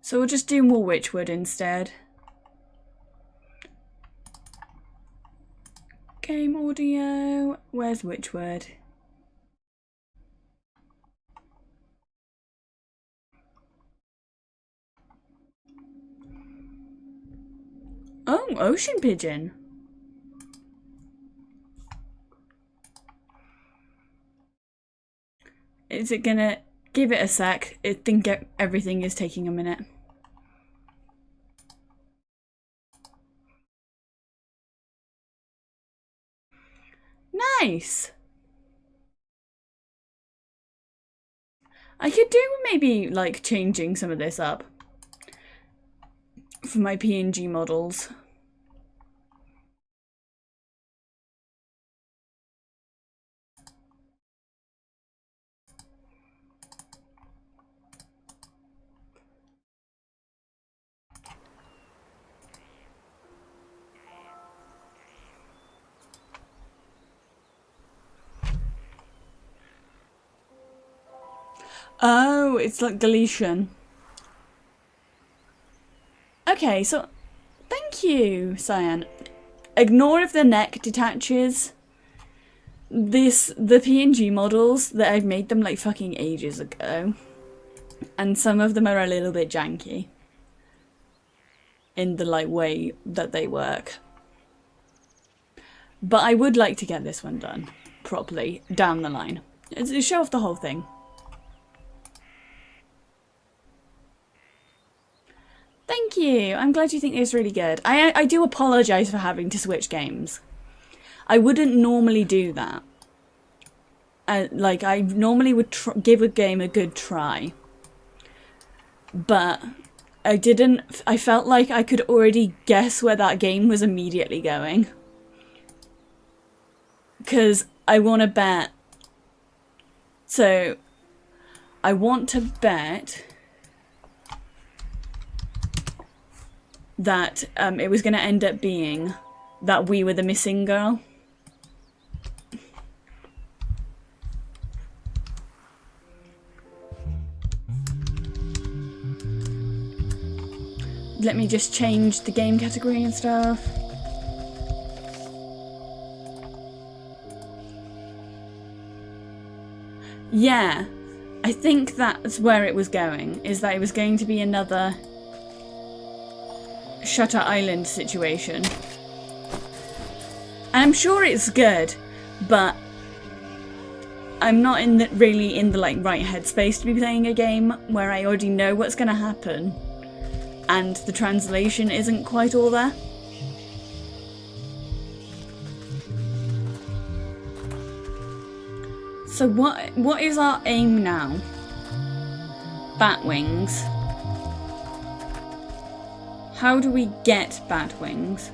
So we'll just do more wytchwood instead. Game audio. Where's wytchwood? Oh, ocean pigeon. Is it gonna give it a sec? I think everything is taking a minute. Nice. I could do maybe like changing some of this up for my PNG models. Oh, it's like Galician. Okay, so thank you, Cyan. Ignore if the neck detaches. The PNG models that I've made them like fucking ages ago. And some of them are a little bit janky. In the like way that they work. But I would like to get this one done properly down the line. Show off the whole thing. Thank you. I'm glad you think it's really good. I do apologise for having to switch games. I wouldn't normally do that. Like, I normally would give a game a good try. But I didn't... I felt like I could already guess where that game was immediately going. Because I want to bet... So, I want to bet... that it was going to end up being that we were the missing girl. Let me just change the game category and stuff. Yeah, I think that's where it was going, is that it was going to be another Shutter Island situation. And I'm sure it's good, but I'm not really in the like right headspace to be playing a game where I already know what's going to happen and the translation isn't quite all there. So what is our aim now? Bat wings. How do we get bat wings?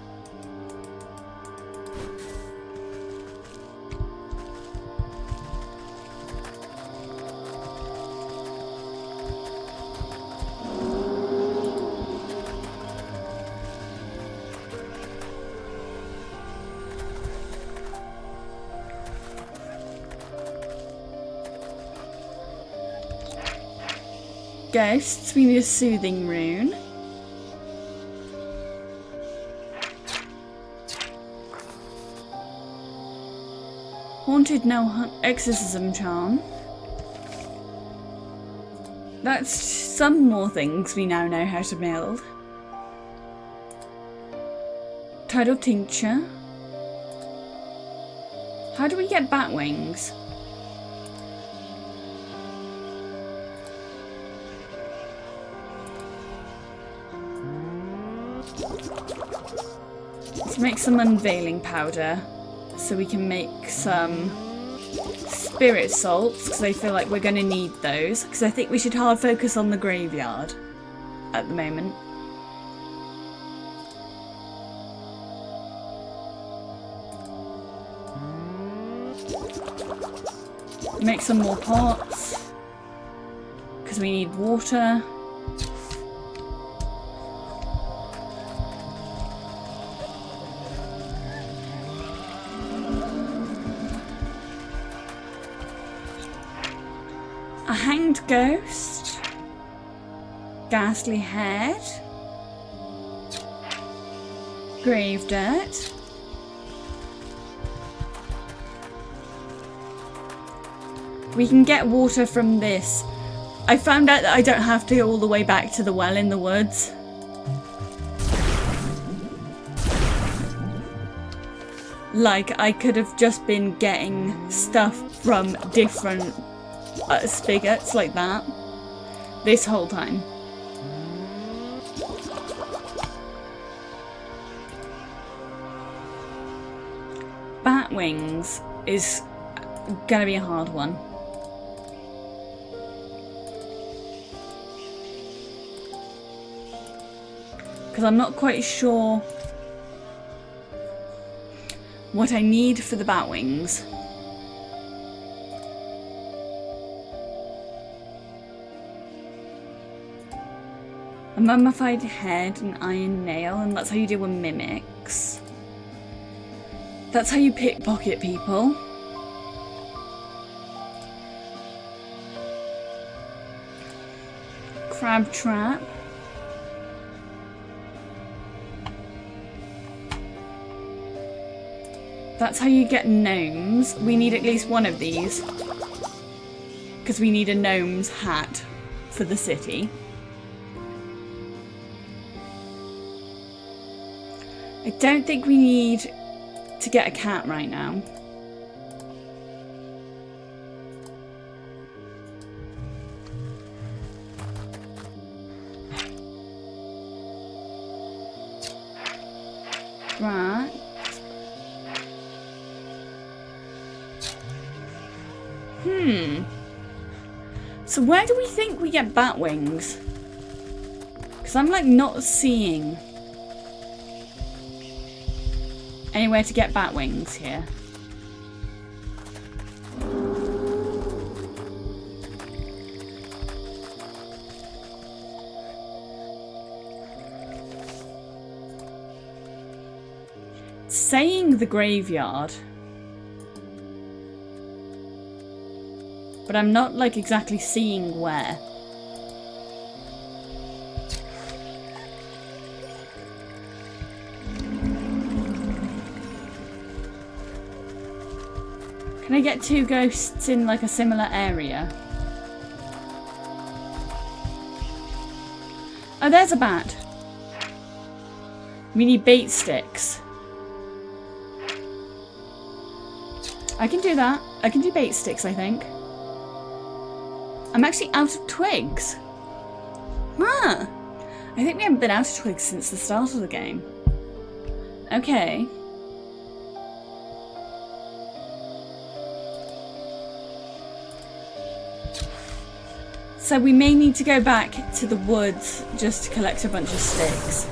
Ghosts, we need a soothing rune. Haunted no exorcism charm. That's some more things we now know how to build. Tidal tincture. How do we get bat wings? Let's make some unveiling powder so we can make some spirit salts, because I feel like we're going to need those, because I think we should hard focus on the graveyard at the moment. Make some more pots because we need water. A hanged ghost. Ghastly head. Grave dirt. We can get water from this. I found out that I don't have to go all the way back to the well in the woods. Like, I could have just been getting stuff from different spigots like that this whole time. Bat wings is gonna be a hard one. Because I'm not quite sure what I need for the bat wings. A mummified head, an iron nail, and that's how you deal with mimics. That's how you pickpocket people. Crab trap. That's how you get gnomes. We need at least one of these. Because we need a gnome's hat for the city. I don't think we need to get a cat right now. Right. So where do we think we get bat wings? Because I'm like not seeing anywhere to get bat wings here. It's saying the graveyard. But I'm not like exactly seeing where. Can I get two ghosts in like a similar area? Oh, there's a bat. We need bait sticks. I can do that. I can do bait sticks, I think. I'm actually out of twigs. Huh. I think we haven't been out of twigs since the start of the game. Okay. So we may need to go back to the woods just to collect a bunch of sticks.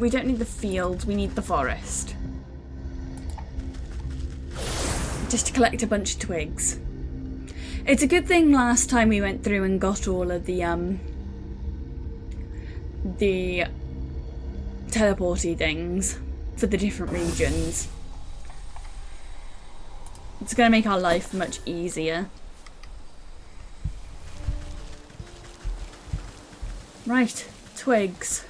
We don't need the field, we need the forest. Just to collect a bunch of twigs. It's a good thing last time we went through and got all of the teleporty things for the different regions. It's going to make our life much easier. Right, twigs.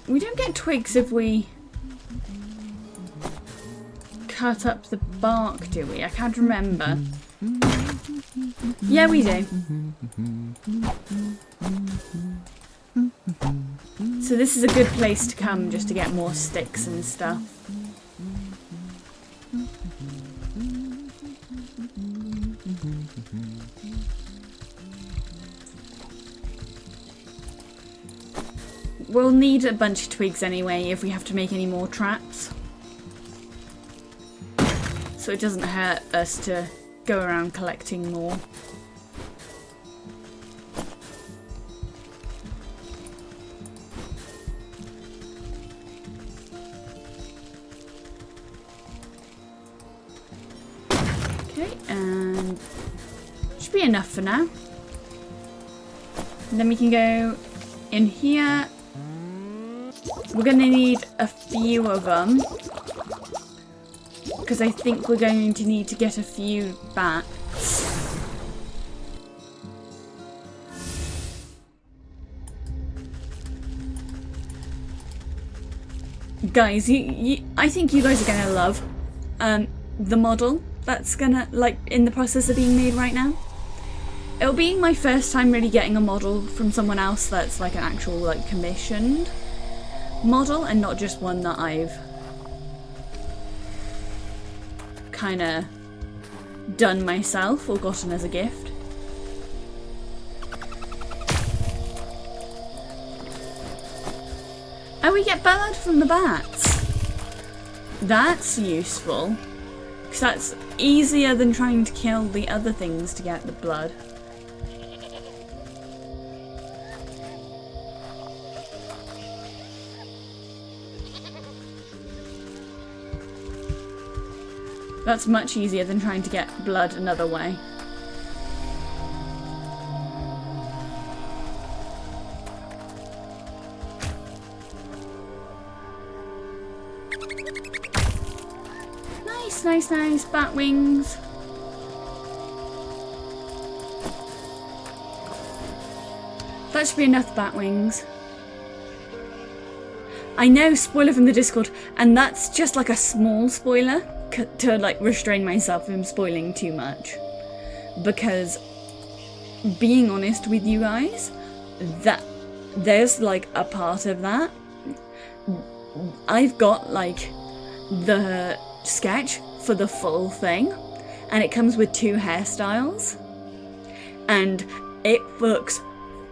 We don't get twigs if we cut up the bark, do we? I can't remember. Yeah, we do. So this is a good place to come just to get more sticks and stuff. We'll need a bunch of twigs anyway if we have to make any more traps. So it doesn't hurt us to go around collecting more. Okay, and should be enough for now. And then we can go in here. We're going to need a few of them, because I think we're going to need to get a few bats. Guys, I think you guys are going to love the model that's gonna, like, in the process of being made right now. It'll be my first time really getting a model from someone else that's like an actual, like, commissioned model and not just one that I've kind of done myself or gotten as a gift. Oh, we get blood from the bats. That's useful, because that's easier than trying to kill the other things to get the blood. That's much easier than trying to get blood another way. Nice, nice, nice. Bat wings. That should be enough bat wings. I know, spoiler from the Discord, and that's just like a small spoiler to like restrain myself from spoiling too much, because being honest with you guys, that there's like a part of that. I've got like the sketch for the full thing, and it comes with 2 hairstyles, and it looks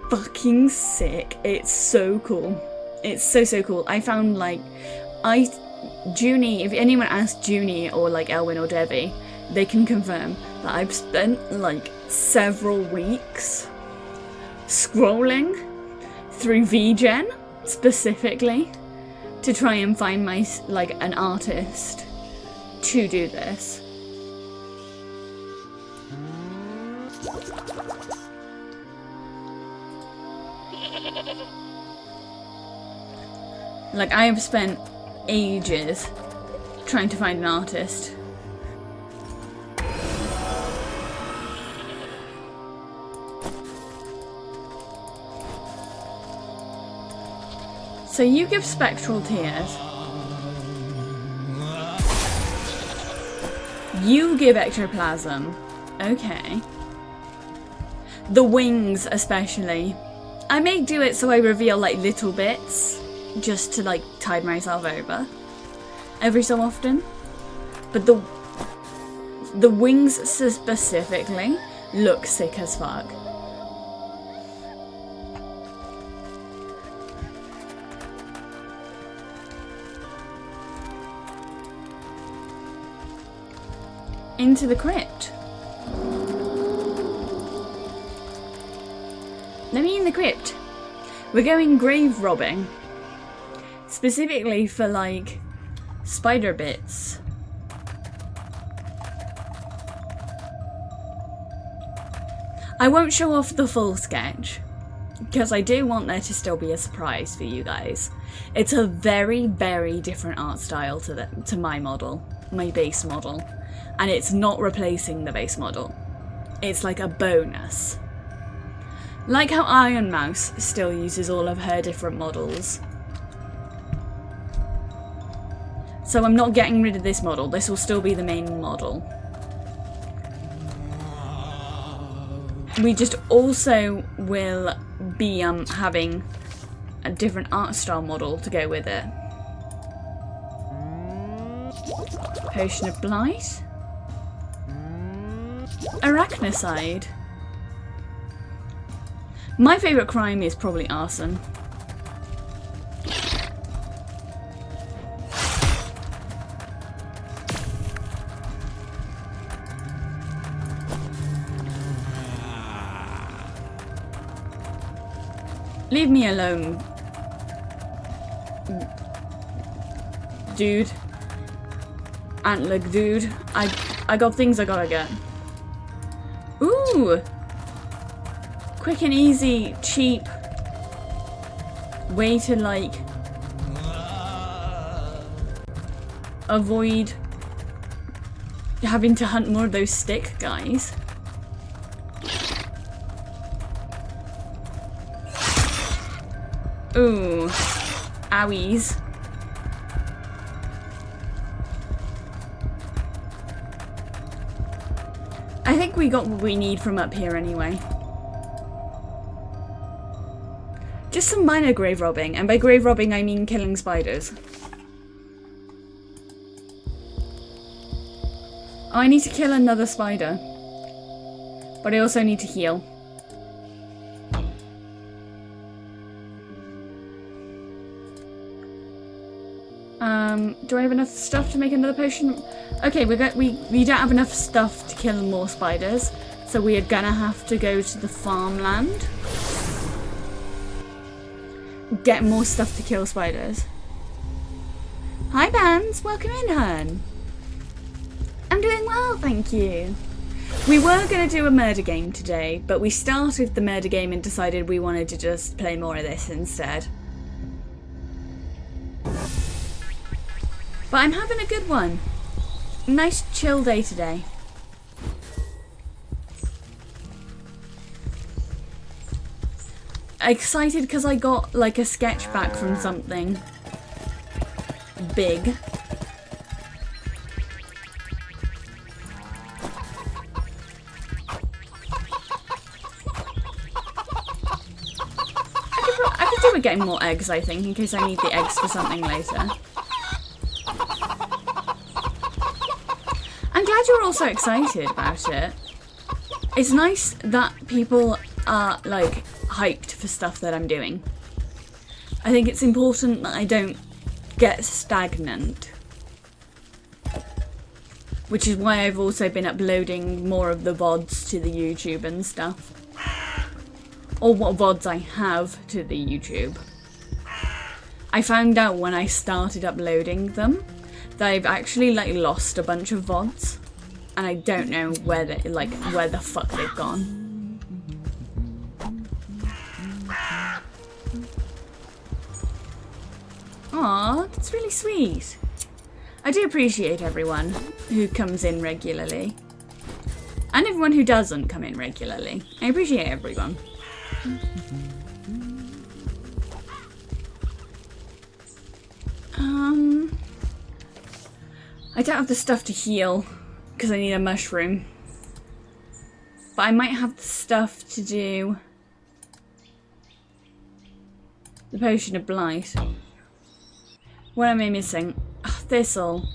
fucking sick. It's so cool. It's so cool. I found like Junie, if anyone asks Junie or like Elwyn or Debbie, they can confirm that I've spent like several weeks scrolling through VGen specifically to try and find my like an artist to do this. Like, I have spent ages trying to find an artist. So you give spectral tears. You give ectoplasm. Okay. The wings especially. I may do it so I reveal like little bits, just to like tide myself over every so often. But the wings specifically look sick as fuck. Into the crypt. Let me in the crypt. We're going grave robbing. Specifically for like spider bits. I won't show off the full sketch because I do want there to still be a surprise for you guys. It's a very, very different art style to my model, my base model. And it's not replacing the base model. It's like a bonus. Like how Iron Mouse still uses all of her different models. So I'm not getting rid of this model. This will still be the main model. We just also will be having a different art style model to go with it. Potion of Blight. Arachnicide. My favourite crime is probably arson. Leave me alone. Dude. Antler dude. I got things I gotta get. Ooh! Quick and easy, cheap way to, like, avoid having to hunt more of those stick guys. Ooh. Owies. I think we got what we need from up here anyway. Just some minor grave robbing, and by grave robbing I mean killing spiders. Oh, I need to kill another spider. But I also need to heal. Do I have enough stuff to make another potion? Okay, we don't have enough stuff to kill more spiders, so we are gonna have to go to the farmland. Get more stuff to kill spiders. Hi, Bans. Welcome in, hun. I'm doing well, thank you. We were going to do a murder game today, but we started the murder game and decided we wanted to just play more of this instead. But I'm having a good one. Nice chill day today. Excited because I got like a sketch back from something big. I could do with getting more eggs, I think, in case I need the eggs for something later. I'm glad you're all so excited about it. It's nice that people are like hyped for stuff that I'm doing. I think it's important that I don't get stagnant. Which is why I've also been uploading more of the VODs to the YouTube and stuff. Or what VODs I have to the YouTube. I found out when I started uploading them that I've actually like lost a bunch of VODs. And I don't know where the fuck they've gone. Aw, that's really sweet. I do appreciate everyone who comes in regularly. And everyone who doesn't come in regularly. I appreciate everyone. I don't have the stuff to heal because I need a mushroom. But I might have the stuff to do the potion of blight. What am I missing? Oh, thistle.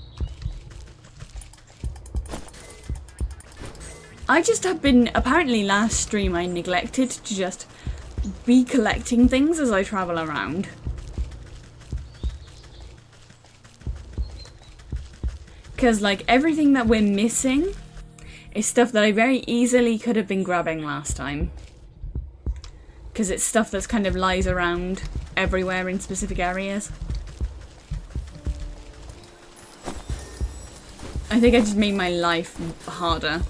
I just have been, apparently last stream I neglected to just be collecting things as I travel around. Because like everything that we're missing is stuff that I very easily could have been grabbing last time. Because it's stuff that's kind of lies around everywhere in specific areas. I think I just made my life harder.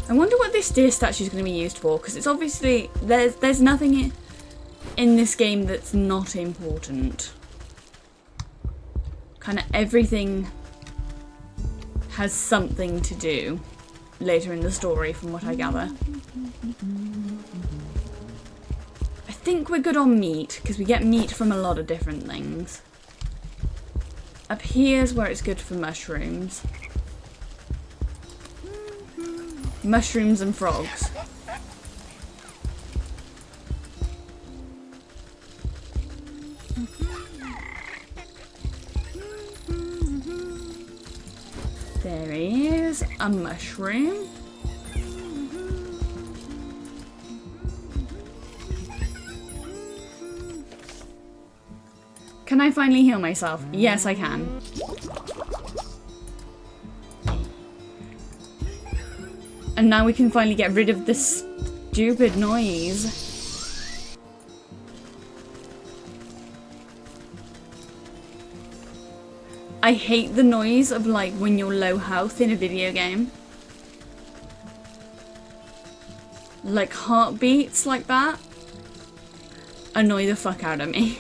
I wonder what this deer statue is going to be used for, because it's obviously there's nothing in this game that's not important. Kind of everything has something to do later in the story, from what I gather. I think we're good on meat, because we get meat from a lot of different things. Up here's where it's good for mushrooms. Mushrooms and frogs. There is a mushroom. Can I finally heal myself? Yes, I can. And now we can finally get rid of this stupid noise. I hate the noise of like when you're low health in a video game. Like heartbeats like that annoy the fuck out of me.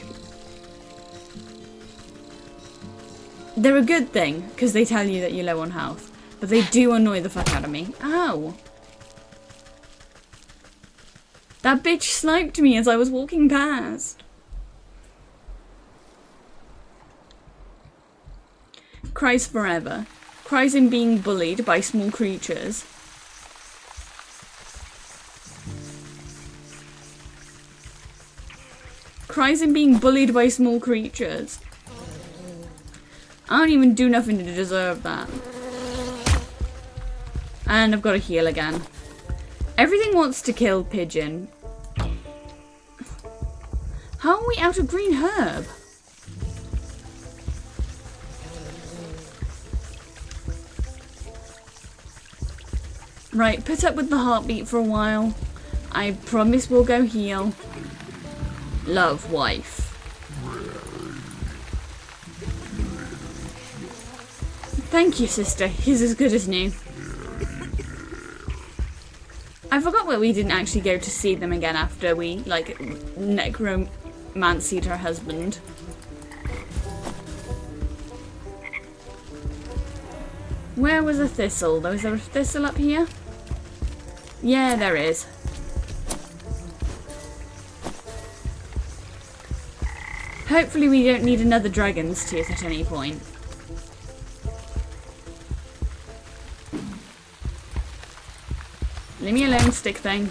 They're a good thing because they tell you that you're low on health, but they do annoy the fuck out of me. Ow. That bitch sniped me as I was walking past. Cries forever. Cries in being bullied by small creatures. Cries in being bullied by small creatures. I don't even do nothing to deserve that. And I've got to heal again. Everything wants to kill Pigeon. How are we out of green herb? Right, put up with the heartbeat for a while. I promise we'll go heal. Love, wife. Thank you, sister. He's as good as new. I forgot where we didn't actually go to see them again after we, like, necromancied her husband. Where was a thistle? Was there a thistle up here? Yeah, there is. Hopefully we don't need another dragon's tooth at any point. Leave me alone, stick thing.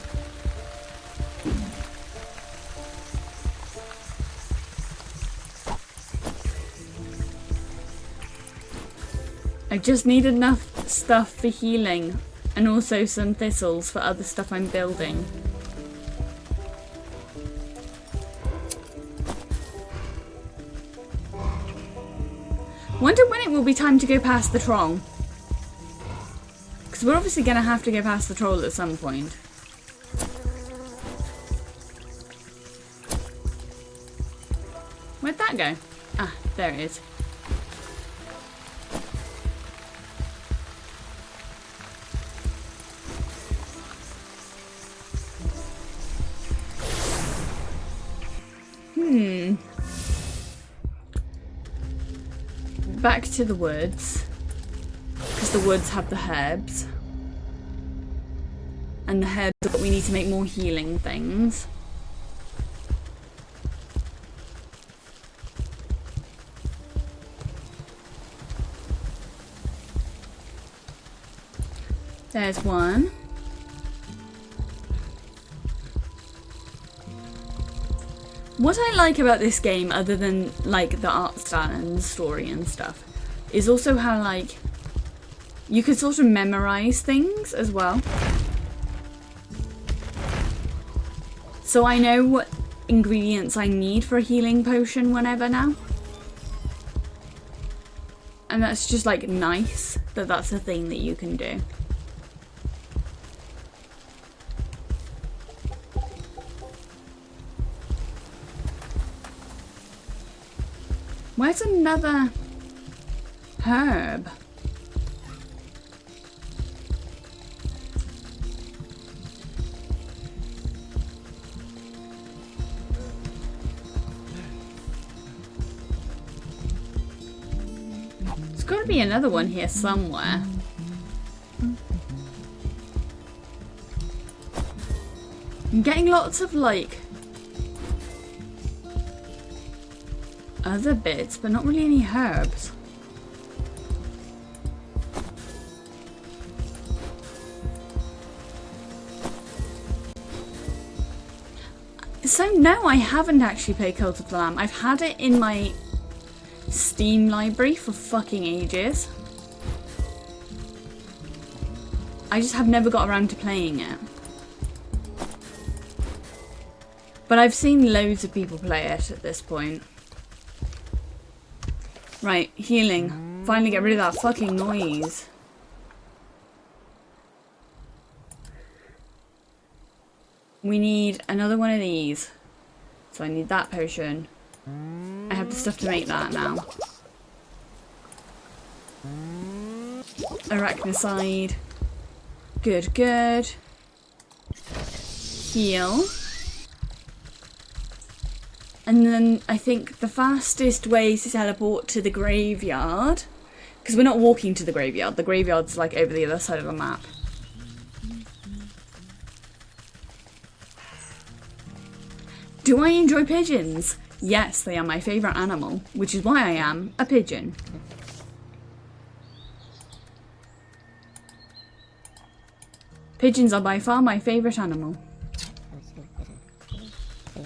I just need enough stuff for healing and also some thistles for other stuff I'm building. Wonder when it will be time to go past the troll. Because we're obviously going to have to go past the troll at some point. Where'd that go? Ah, there it is. Back to the woods. Because the woods have the herbs. And the herbs are what we need to make more healing things. There's one. What I like about this game, other than like the art style and the story and stuff, is also how like you can sort of memorize things as well. So I know what ingredients I need for a healing potion whenever now. And that's just like nice that that's a thing that you can do. Where's another herb? There's got to be another one here somewhere. I'm getting lots of like other bits, but not really any herbs. So no, I haven't actually played Cult of the Lamb. I've had it in my Steam library for fucking ages. I just have never got around to playing it. But I've seen loads of people play it at this point. Right, healing. Finally get rid of that fucking noise. We need another one of these. So I need that potion. I have the stuff to make that now. Arachnicide. Good, good. Heal. And then I think the fastest way to teleport to the graveyard, because we're not walking to the graveyard's like over the other side of the map. Do I enjoy pigeons? Yes, they are my favourite animal, which is why I am a pigeon. Pigeons are by far my favourite animal.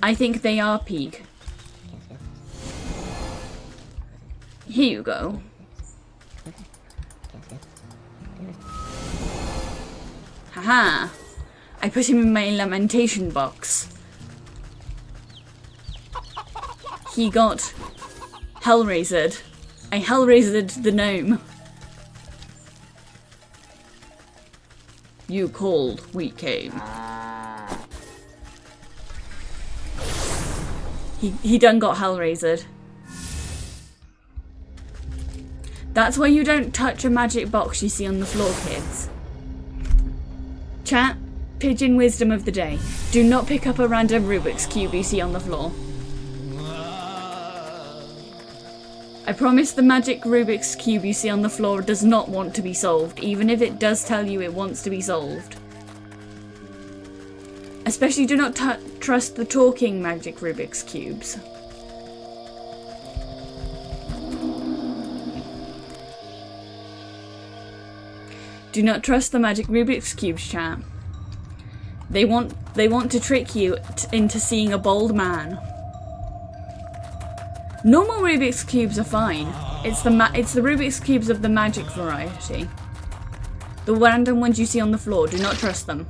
I think they are pig. Here you go. Haha! I put him in my lamentation box. He got hellraisered. I hellraisered the gnome. You called, we came. He done got hellraisered. That's why you don't touch a magic box you see on the floor, kids. Chat, pigeon wisdom of the day. Do not pick up a random Rubik's Cube you see on the floor. I promise the magic Rubik's Cube you see on the floor does not want to be solved, even if it does tell you it wants to be solved. Especially do not trust the talking magic Rubik's Cubes. Do not trust the magic Rubik's Cubes, chat. They want to trick you into seeing a bald man. Normal Rubik's Cubes are fine. It's the Rubik's Cubes of the magic variety. The random ones you see on the floor, do not trust them.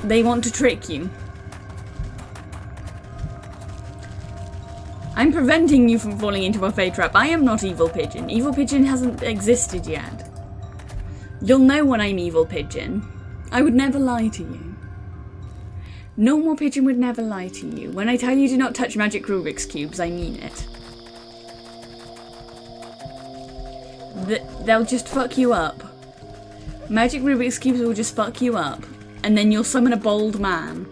They want to trick you. I'm preventing you from falling into a fate trap. I am not Evil Pigeon. Evil Pigeon hasn't existed yet. You'll know when I'm Evil Pigeon. I would never lie to you. Normal Pigeon would never lie to you. When I tell you do not touch magic Rubik's Cubes, I mean it. They'll just fuck you up. Magic Rubik's Cubes will just fuck you up. And then you'll summon a bald man.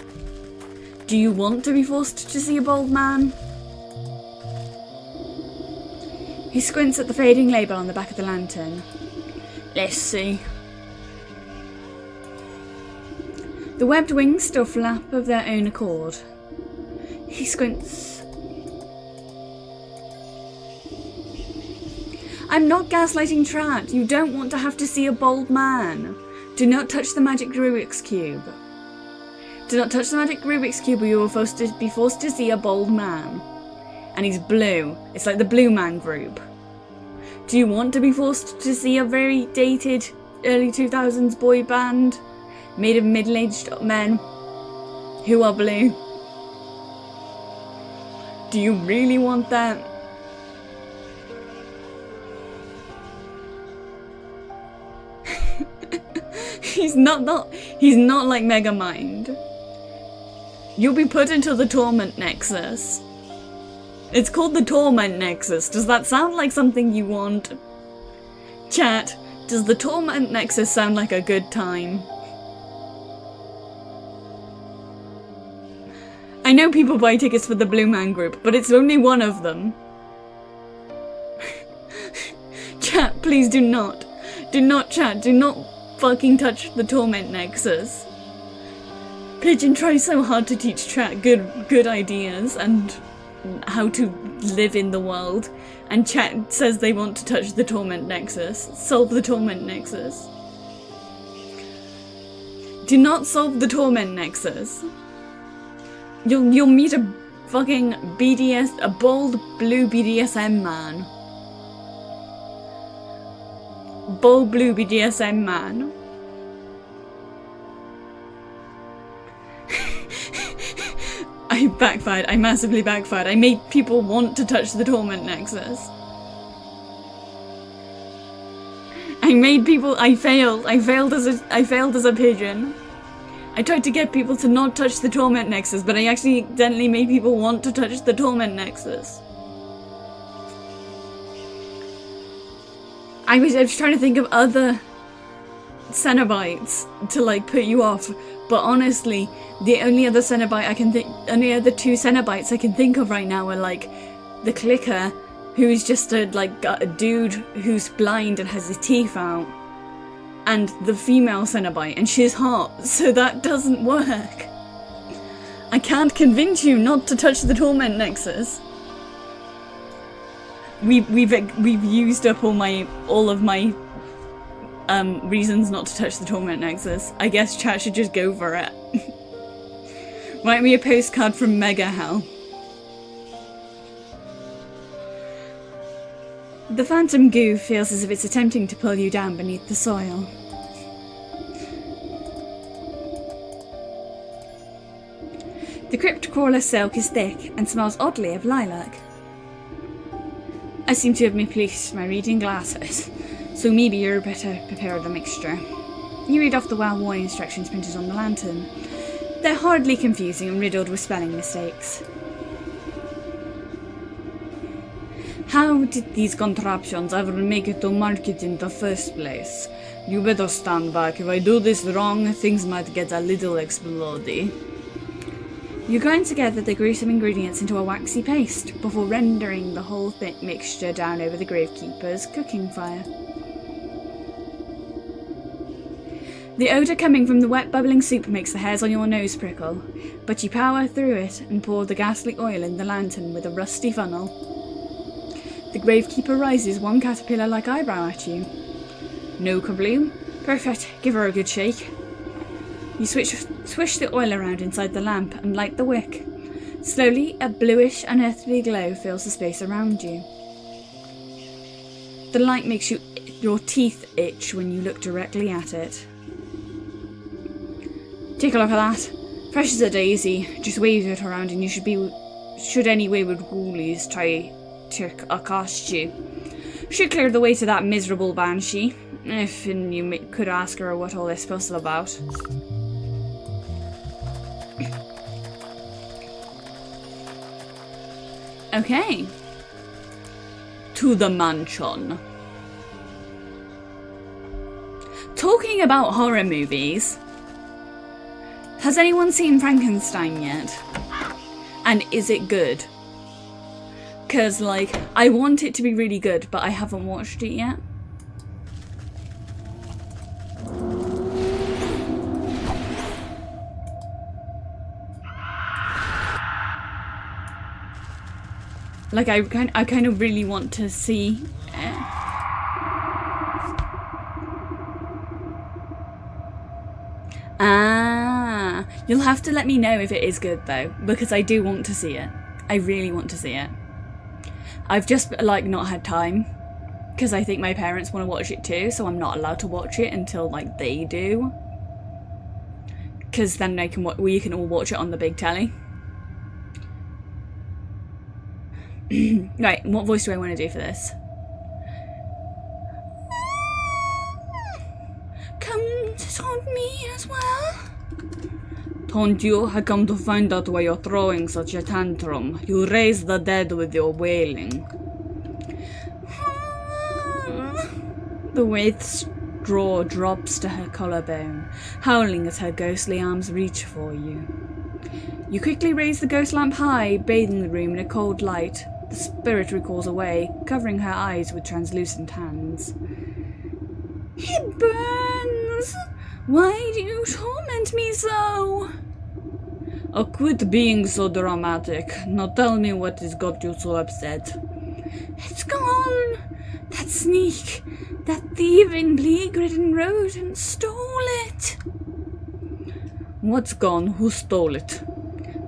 Do you want to be forced to see a bald man? He squints at the fading label on the back of the lantern. Let's see. The webbed wings still flap of their own accord. He squints. I'm not gaslighting Trat. You don't want to have to see a bald man. Do not touch the magic Rubik's Cube. Do not touch the magic Rubik's Cube or you will be forced to see a bald man. And he's blue. It's like the Blue Man Group. Do you want to be forced to see a very dated early 2000s boy band made of middle-aged men who are blue? Do you really want that? He's not like Megamind. You'll be put into the Torment Nexus. It's called the Torment Nexus. Does that sound like something you want? Chat, does the Torment Nexus sound like a good time? I know people buy tickets for the Blue Man Group, but it's only one of them. Chat, please do not. Do not, chat, do not fucking touch the Torment Nexus. Pigeon tries so hard to teach chat good ideas and how to live in the world, and chat says they want to touch the Torment Nexus. Solve the Torment Nexus. Do not solve the Torment Nexus. You'll meet a fucking a bold blue BDSM man. Bold blue BDSM man. I backfired. I massively backfired. I made people want to touch the Torment Nexus. I failed. I failed as a pigeon. I tried to get people to not touch the torment nexus, but I accidentally made people want to touch the torment nexus. I was trying to think of other Cenobites to like put you off, but honestly, the only other two Cenobites I can think of right now are like the Clicker, who's just a dude who's blind and has his teeth out, and the female Cenobite, and she's hot, so that doesn't work. I can't convince you not to touch the torment nexus. We've used up all of my reasons not to touch the torment nexus. I guess chat should just go for it. Write me a postcard from Mega Hell. The phantom goo feels as if it's attempting to pull you down beneath the soil. The crypt crawler silk is thick and smells oddly of lilac. I seem to have misplaced my reading glasses, so maybe you're better prepared the mixture. You read off the well-worn instructions printed on the lantern. They're hardly confusing and riddled with spelling mistakes. How did these contraptions ever make it to market in the first place? You better stand back. If I do this wrong, things might get a little explodey. You grind together the gruesome ingredients into a waxy paste before rendering the whole thick mixture down over the gravekeeper's cooking fire. The odour coming from the wet bubbling soup makes the hairs on your nose prickle, but you power through it and pour the ghastly oil in the lantern with a rusty funnel. The gravekeeper rises one caterpillar-like eyebrow at you. No kabloom? Perfect, give her a good shake. You swish the oil around inside the lamp and light the wick. Slowly, a bluish, unearthly glow fills the space around you. The light makes your teeth itch when you look directly at it. Take a look at that. Fresh as a daisy. Just wave it around and you should any wayward ghoulies try to accost you. Should clear the way to that miserable banshee. If you could ask her what all this fuss is about. Okay. To the mansion. Talking about horror movies, has anyone seen Frankenstein yet? And is it good? Because, like, I want it to be really good, but I haven't watched it yet. Like, I kind of really want to see it. Ah, you'll have to let me know if it is good though, because I do want to see it. I really want to see it. I've just, like, not had time, because I think my parents want to watch it too, so I'm not allowed to watch it until, like, they do. Because then we can all watch it on the big telly. Right, what voice do I want to do for this? Come to taunt me as well? Taunt you? I come to find out why you're throwing such a tantrum. You raise the dead with your wailing. The wraith's jaw drops to her collarbone, howling as her ghostly arms reach for you. You quickly raise the ghost lamp high, bathing the room in a cold light. The spirit recoils away, covering her eyes with translucent hands. It burns! Why do you torment me so? Oh, quit being so dramatic. Now tell me what has got you so upset. It's gone! That sneak, that thieving, plague-ridden rodent stole it! What's gone? Who stole it?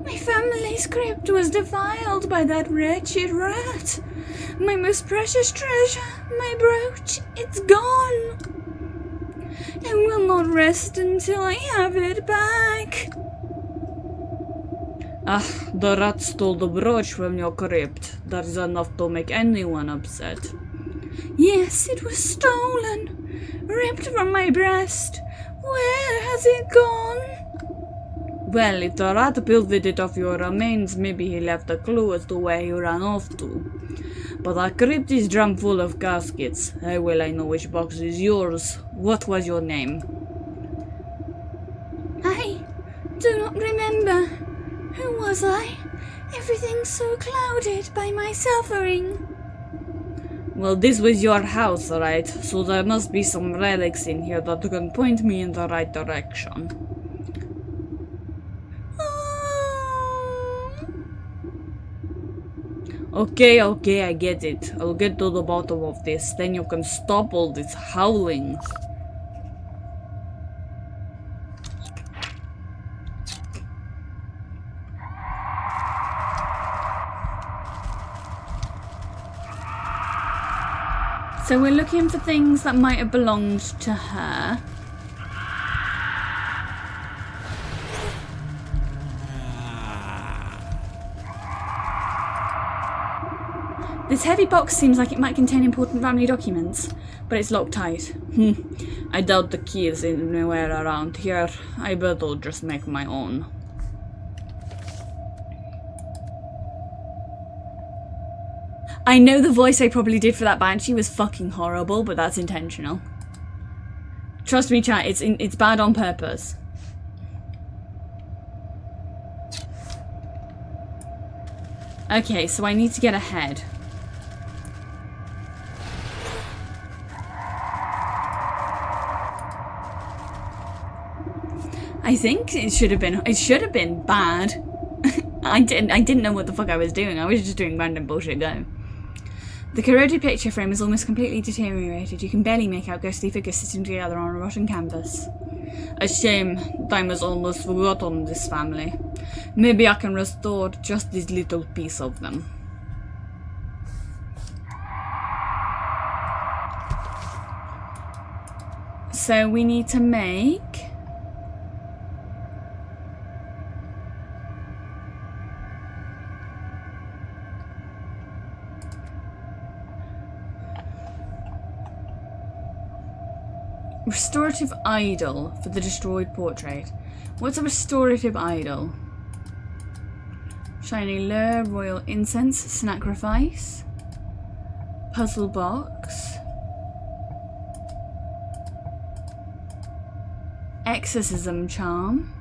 My family's crypt was defiled by that wretched rat. My most precious treasure, my brooch, it's gone. I will not rest until I have it back. Ah, the rat stole the brooch from your crypt. That is enough to make anyone upset. Yes, it was stolen. Ripped from my breast. Where has it gone? Well, if the rat builded it off your remains, maybe he left a clue as to where he ran off to. But our crypt is drum full of caskets. How will I know which box is yours? What was your name? I do not remember. Who was I? Everything's so clouded by my suffering. Well, this was your house, right? So there must be some relics in here that can point me in the right direction. Okay, I get it. I'll get to the bottom of this, then you can stop all this howling. So we're looking for things that might have belonged to her. This heavy box seems like it might contain important family documents, but it's locked tight. I doubt the key is anywhere around here. I bet I'll just make my own. I know the voice I probably did for that banshee was fucking horrible, but that's intentional. Trust me, chat, it's bad on purpose. Okay, so I need to get ahead. I think it should have been bad. I didn't know what the fuck I was doing. I was just doing random bullshit go. The corroded picture frame is almost completely deteriorated. You can barely make out ghostly figures sitting together on a rotten canvas. A shame. Time has almost forgotten this family. Maybe I can restore just this little piece of them. So we need to make... restorative idol for the destroyed portrait. What's a restorative idol? Shiny lure, royal incense, sacrifice, puzzle box, exorcism charm,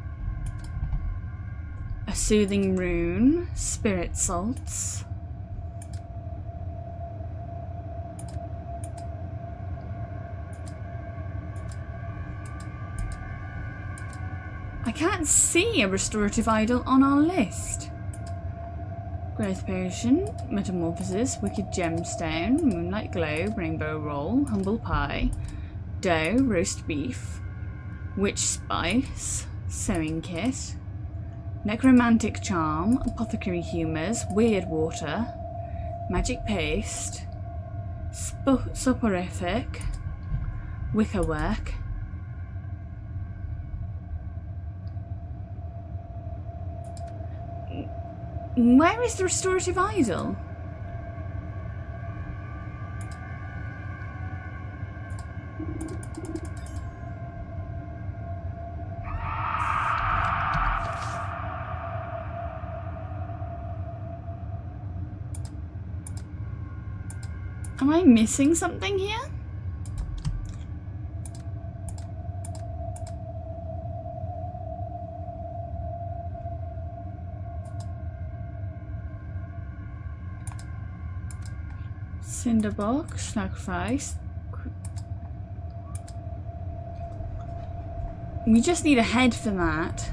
a soothing rune, spirit salts. I can't see a restorative idol on our list. Growth potion, metamorphosis, wicked gemstone, moonlight globe, rainbow roll, humble pie, dough, roast beef, witch spice, sewing kit, necromantic charm, apothecary humours, weird water, magic paste, soporific, wickerwork. Where is the restorative idol? Am I missing something here? Cinderbox, sacrifice. We just need a head for that.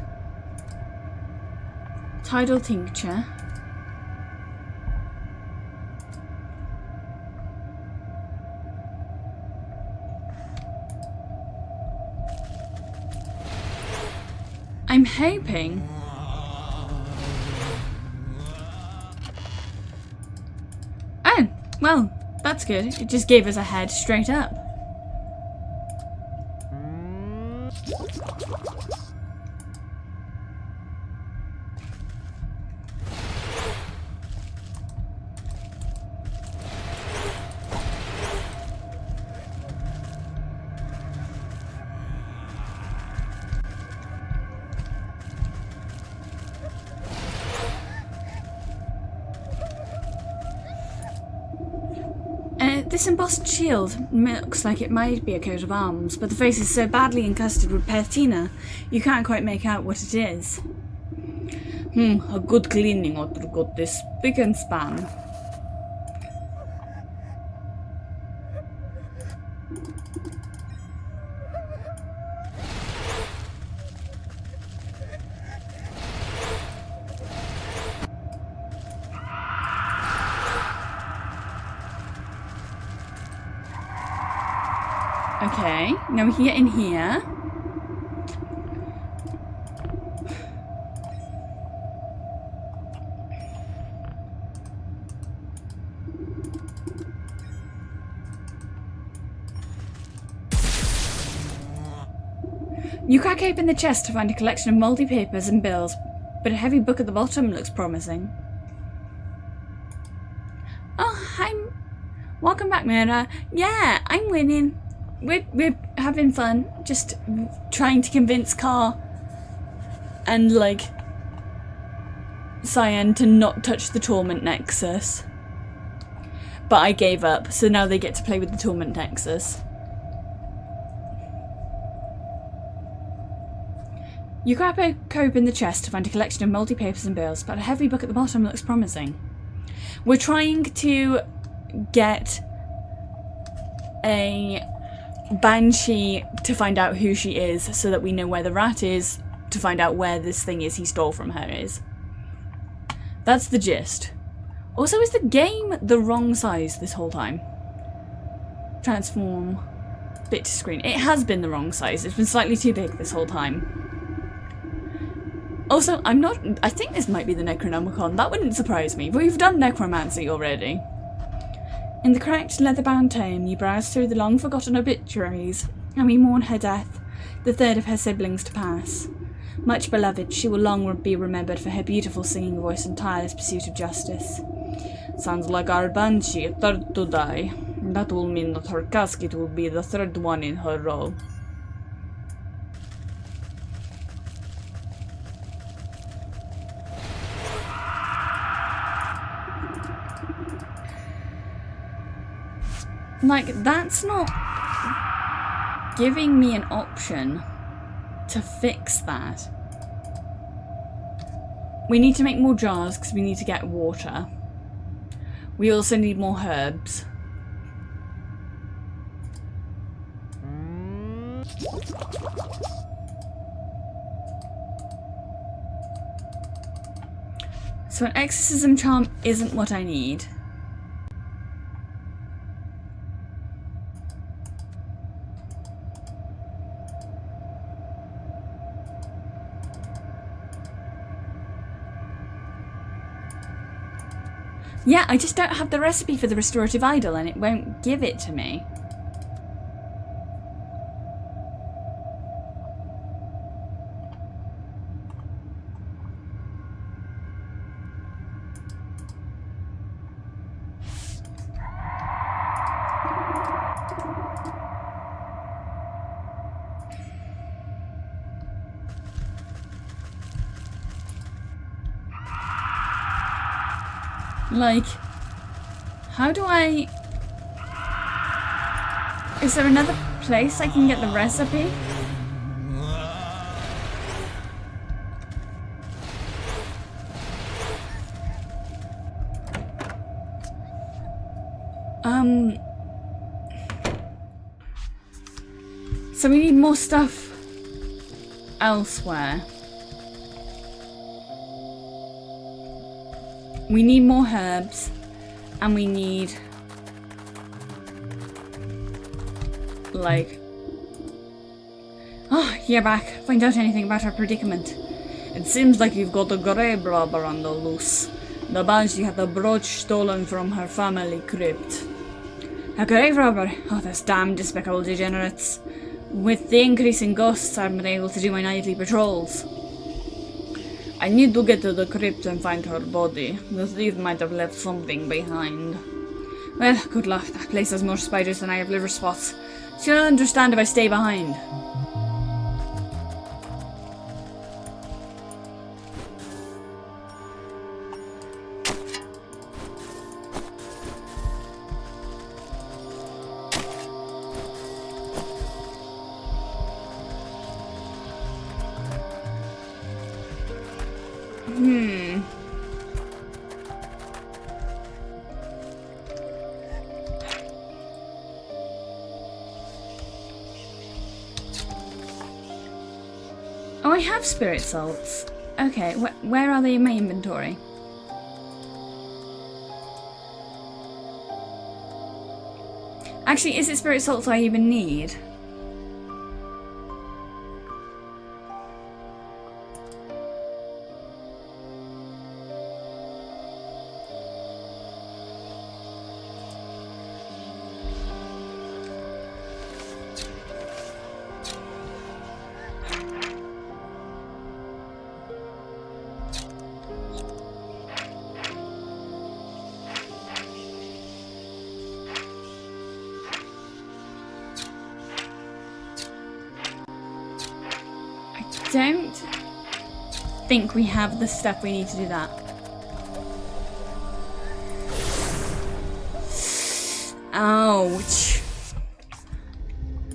Tidal tincture. I'm hoping. Oh, well, that's good. It just gave us a head straight up. This embossed shield looks like it might be a coat of arms, but the face is so badly encrusted with patina, you can't quite make out what it is. A good cleaning ought to got this spick and span. Okay, now we can get in here. You crack open the chest to find a collection of mouldy papers and bills, but a heavy book at the bottom looks promising. Oh, welcome back, Myrna. Yeah, I'm winning. We're having fun, just trying to convince Car and, like, Cyan to not touch the Torment Nexus. But I gave up, so now they get to play with the Torment Nexus. You crack open the chest to find a collection of mouldy papers and bills, but a heavy book at the bottom looks promising. We're trying to get a Banshee to find out who she is, so that we know where the rat is, to find out where this thing is he stole from her is. That's the gist. Also, is the game the wrong size this whole time? Transform. Bit to screen. It has been the wrong size. It's been slightly too big this whole time. Also, I think this might be the Necronomicon. That wouldn't surprise me. We've done necromancy already. In the cracked, leather-bound tome, you browse through the long-forgotten obituaries, and we mourn her death, the third of her siblings to pass. Much beloved, she will long be remembered for her beautiful singing voice and tireless pursuit of justice. Sounds like our Banshee, a third to die. That will mean that her casket will be the third one in her row. Like, that's not giving me an option to fix that. We need to make more jars because we need to get water. We also need more herbs. So an exorcism charm isn't what I need. Yeah, I just don't have the recipe for the restorative idol and it won't give it to me. Like, how do I... Is there another place I can get the recipe? So we need more stuff elsewhere. We need more herbs, and we need, like... Oh, you're back. Find out anything about our predicament. It seems like you've got a grave robber on the loose. The Banshee had the brooch stolen from her family crypt. A grave robber? Oh, those damn despicable degenerates. With the increase in ghosts, I'm unable to do my nightly patrols. I need to get to the crypt and find her body. The thief might have left something behind. Well, good luck. That place has more spiders than I have liver spots. She'll understand if I stay behind. Oh, I have spirit salts. Okay, where are they in my inventory? Actually, is it spirit salts I even need? Don't think we have the stuff we need to do that. Ouch.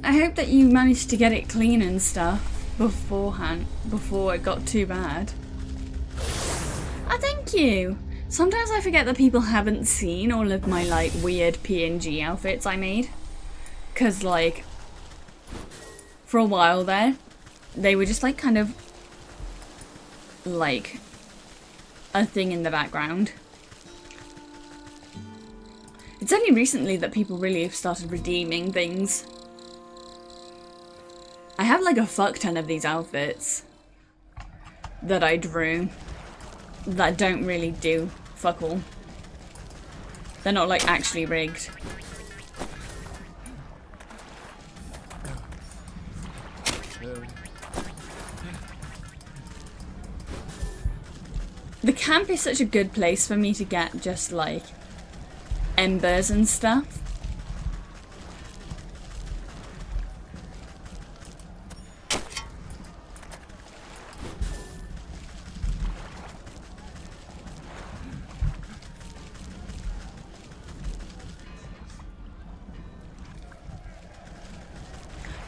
I hope that you managed to get it clean and stuff beforehand, before it got too bad. Oh, thank you. Sometimes I forget that people haven't seen all of my like weird PNG outfits I made. 'Cause like, for a while there, they were just like kind of like a thing in the background. It's only recently that people really have started redeeming things. I have like a fuck ton of these outfits that I drew that don't really do fuck all. They're not like actually rigged. The camp is such a good place for me to get just like embers and stuff.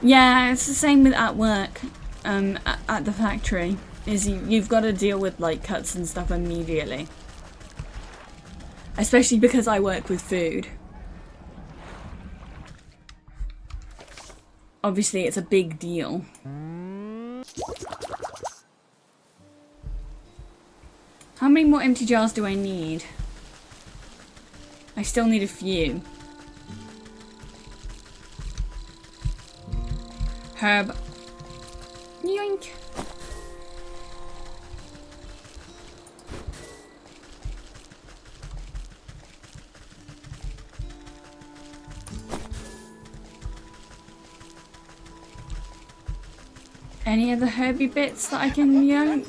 Yeah, it's the same with at work, at the factory. Is you've got to deal with like cuts and stuff immediately. Especially because I work with food. Obviously it's a big deal. How many more empty jars do I need? I still need a few. Herb. Yoink. Any other herby bits that I can yoink?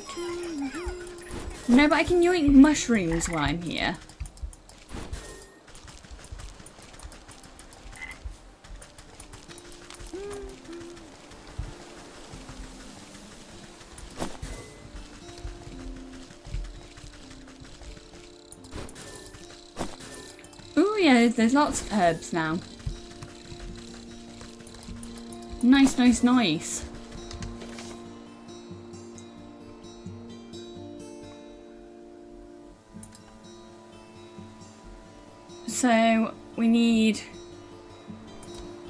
No, but I can yoink mushrooms while I'm here. Ooh, yeah, there's lots of herbs now. Nice, nice, nice. So we need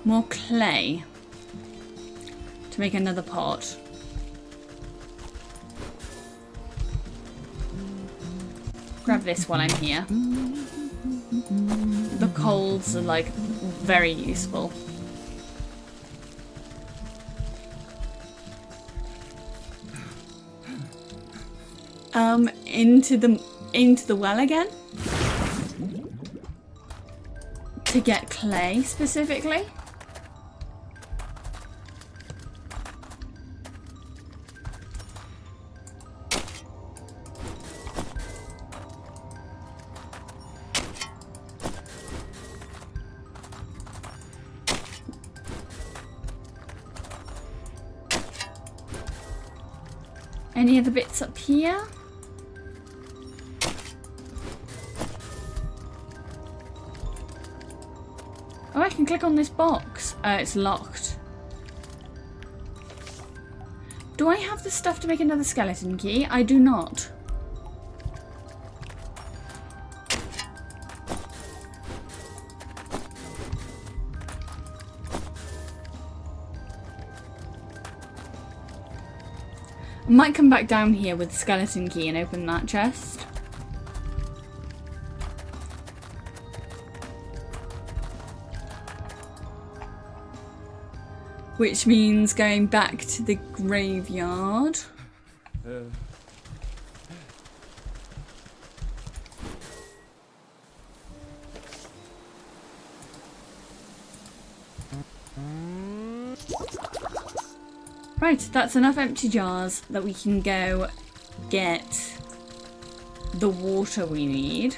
more clay to make another pot. Grab this while I'm here. The coals are like very useful. Into the well again? To get clay specifically? Any other bits up here? Oh, I can click on this box. It's locked. Do I have the stuff to make another skeleton key? I do not. Might come back down here with skeleton key and open that chest. Which means going back to the graveyard. Right, that's enough empty jars that we can go get the water we need.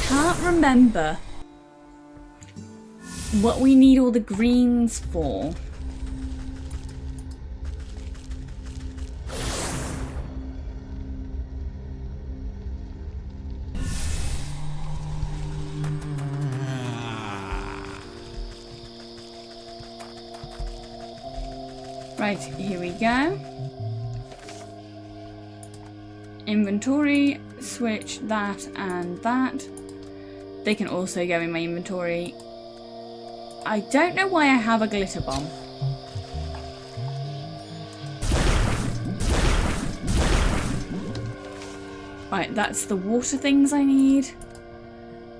Can't remember what we need all the greens for. Right, here we go. Inventory, switch that and that. They can also go in my inventory. I don't know why I have a glitter bomb. Right, that's the water things I need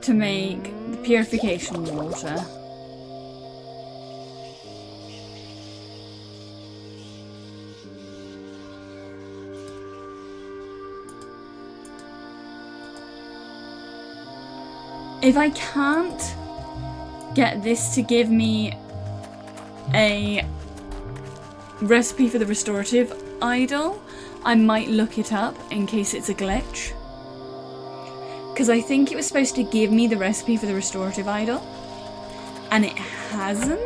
to make the purification water. If I can't get this to give me a recipe for the restorative idol, I might look it up in case it's a glitch. Because I think it was supposed to give me the recipe for the restorative idol, and it hasn't.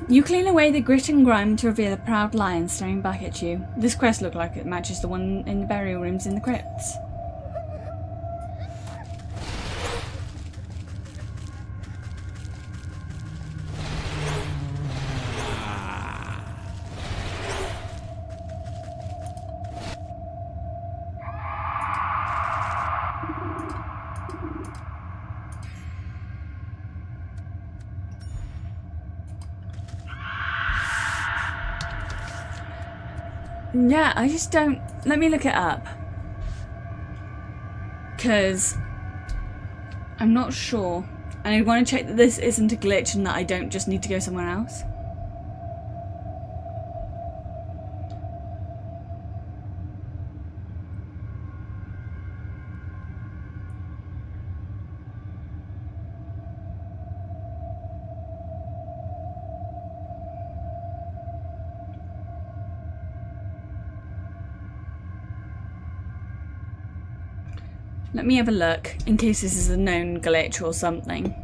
You clean away the grit and grime to reveal a proud lion staring back at you. This crest looks like it matches the one in the burial rooms in the crypts. Yeah, I just don't... Let me look it up. Because I'm not sure. And I want to check that this isn't a glitch and that I don't just need to go somewhere else. Let me have a look, in case this is a known glitch or something.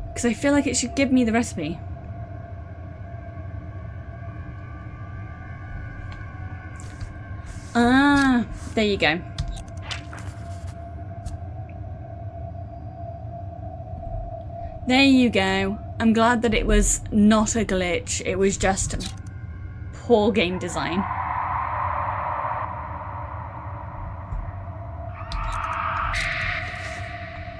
Because I feel like it should give me the recipe. Ah, there you go. There you go. I'm glad that it was not a glitch. It was just poor game design.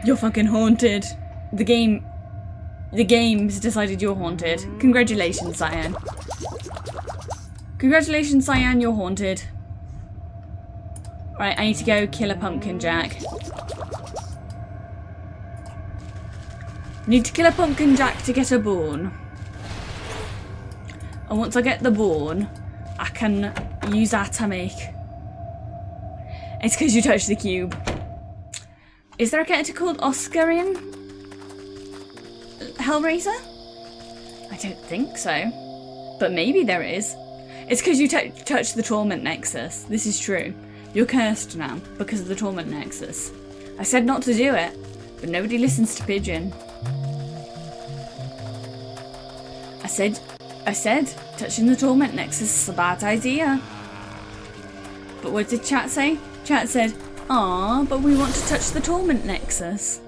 You're fucking haunted. The game's decided you're haunted. Congratulations, Cyan. Congratulations, Cyan, you're haunted. Right, I need to go kill a pumpkin jack. Need to kill a pumpkin jack to get a bone. And once I get the bone, I can use that to make... It's because you touched the cube. Is there a character called Oscar in Hellraiser? I don't think so. But maybe there is. It's because you touched the Torment Nexus. This is true. You're cursed now because of the Torment Nexus. I said not to do it, but nobody listens to Pigeon. I said, touching the torment nexus is a bad idea. But what did chat say? Chat said, "Ah, but we want to touch the torment nexus."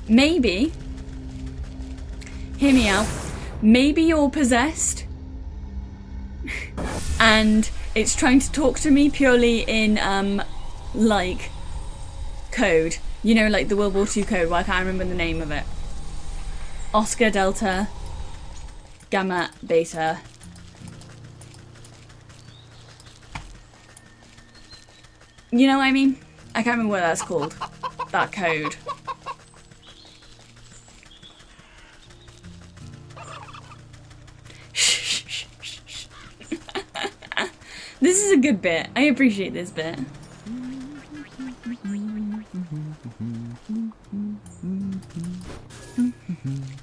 Maybe, hear me out, maybe you're possessed and it's trying to talk to me purely in, like, code. You know, like the World War II code, well, I can't remember the name of it. Oscar, Delta, Gamma, Beta. You know what I mean? I can't remember what that's called. That code. This is a good bit. I appreciate this bit.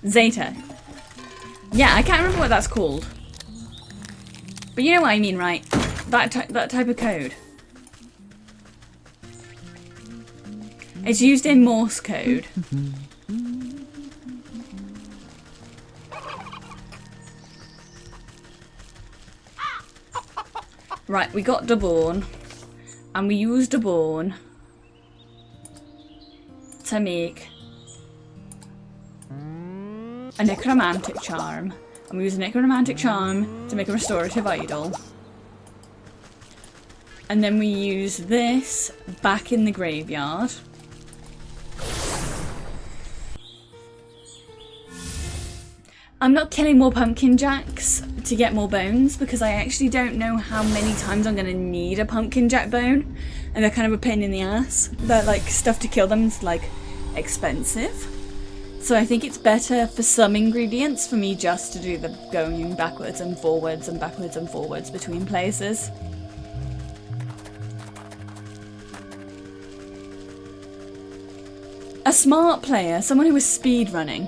Zeta. Yeah, I can't remember what that's called. But you know what I mean, right? That type of code. It's used in Morse code. Right, we got the bone, and we used the bone to make a necromantic charm. And we use a necromantic charm to make a restorative idol. And then we use this back in the graveyard. I'm not killing more pumpkin jacks to get more bones because I actually don't know how many times I'm going to need a pumpkin jack bone, and they're kind of a pain in the ass. But like stuff to kill them is like expensive. So I think it's better for some ingredients for me just to do the going backwards and forwards and backwards and forwards between places. A smart player, someone who is speed running.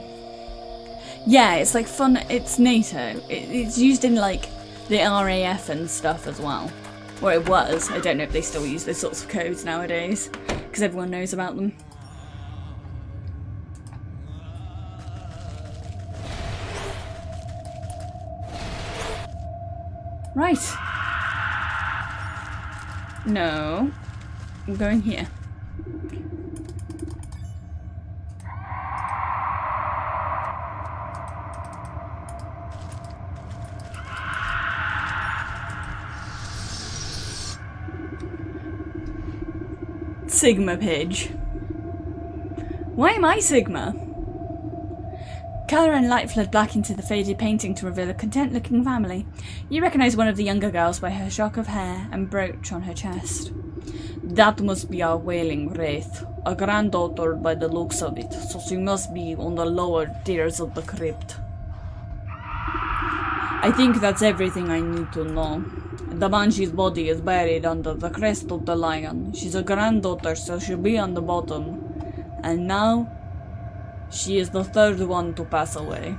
Yeah, it's like fun, it's NATO. It's used in like the RAF and stuff as well. Or it was. I don't know if they still use those sorts of codes nowadays, because everyone knows about them. Right. No. I'm going here. Sigma page. Why am I Sigma? Colour and light flood black into the faded painting to reveal a content-looking family. You recognise one of the younger girls by her shock of hair and brooch on her chest. That must be our wailing wraith, a granddaughter by the looks of it, so she must be on the lower tiers of the crypt. I think that's everything I need to know. The banshee's body is buried under the crest of the lion. She's a granddaughter, so she'll be on the bottom. And now, she is the third one to pass away.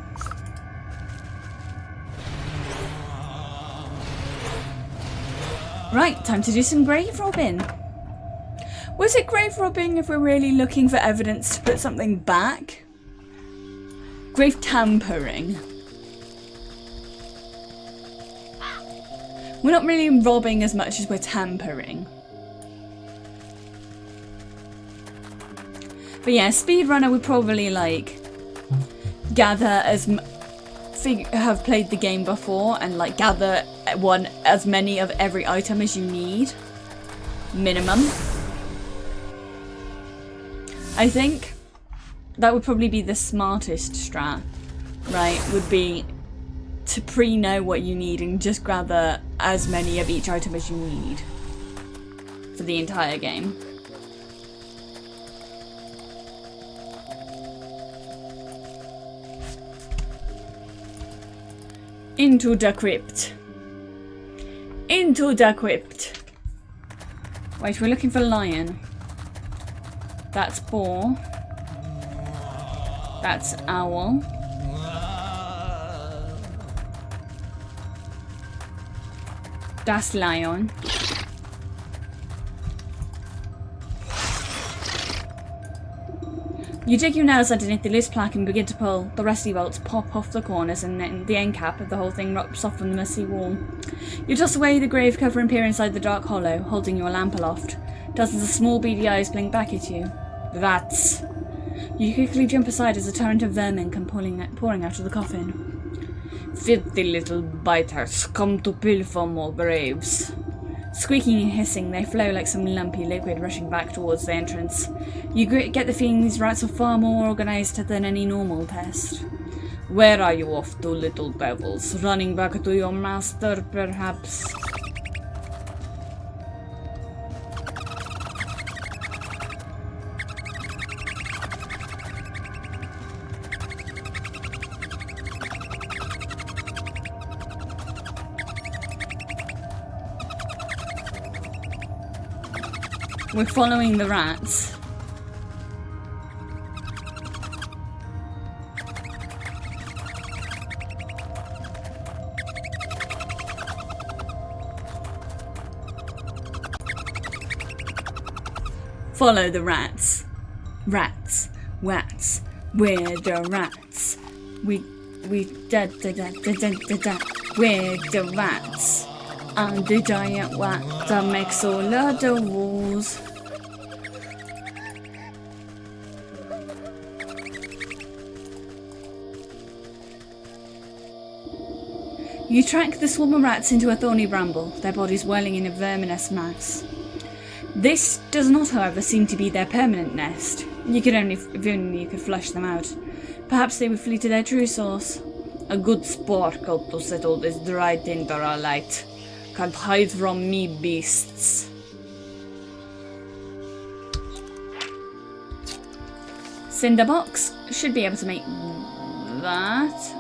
Right, time to do some grave robbing. Was it grave robbing if we're really looking for evidence to put something back? Grave tampering. We're not really robbing as much as we're tampering. But yeah, speedrunner would probably like gather have played the game before and like gather as many of every item as you need. Minimum. I think that would probably be the smartest strat, right? Would be to pre-know what you need and just gather as many of each item as you need for the entire game. Into the crypt. Into the crypt. Wait, we're looking for lion. That's boar. That's owl. That's lion. You dig your nails underneath the loose plank and begin to pull. The rusty bolts pop off the corners and then the end cap of the whole thing drops off from the messy wall. You toss away the grave cover and peer inside the dark hollow, holding your lamp aloft. Dozens of small beady eyes blink back at you. Rats. You quickly jump aside as a torrent of vermin come pouring out of the coffin. Filthy little biters, come to pilfer more graves. Squeaking and hissing, they flow like some lumpy liquid rushing back towards the entrance. You get the feeling these rats are far more organised than any normal pest. Where are you off to, little devils? Running back to your master, perhaps? We're following the rats. Follow the rats. Rats. Wats. We're the rats. We da da da da da da da. We're the rats. And the giant rat that makes all of the rules. You track the swarm of rats into a thorny bramble, their bodies whirling in a verminous mass. This does not, however, seem to be their permanent nest. If only you could flush them out. Perhaps they would flee to their true source. A good sporkle to settle this dry tinder alight. Can't hide from me, beasts. Cinderbox should be able to make that.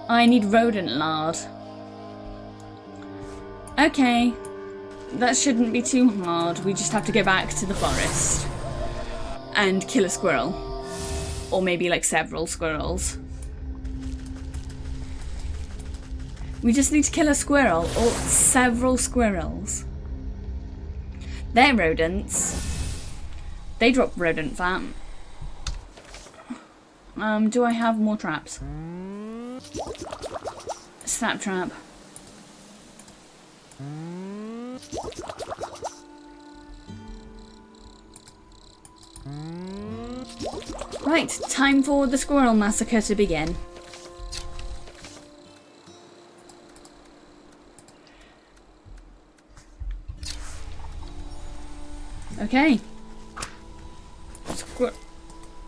I need rodent lard. Okay, that shouldn't be too hard. We just have to go back to the forest and kill a squirrel. Or maybe like several squirrels. We just need to kill a squirrel or several squirrels. They're rodents. They drop rodent fat. Do I have more traps? Snap trap. Right, time for the squirrel massacre to begin. Okay.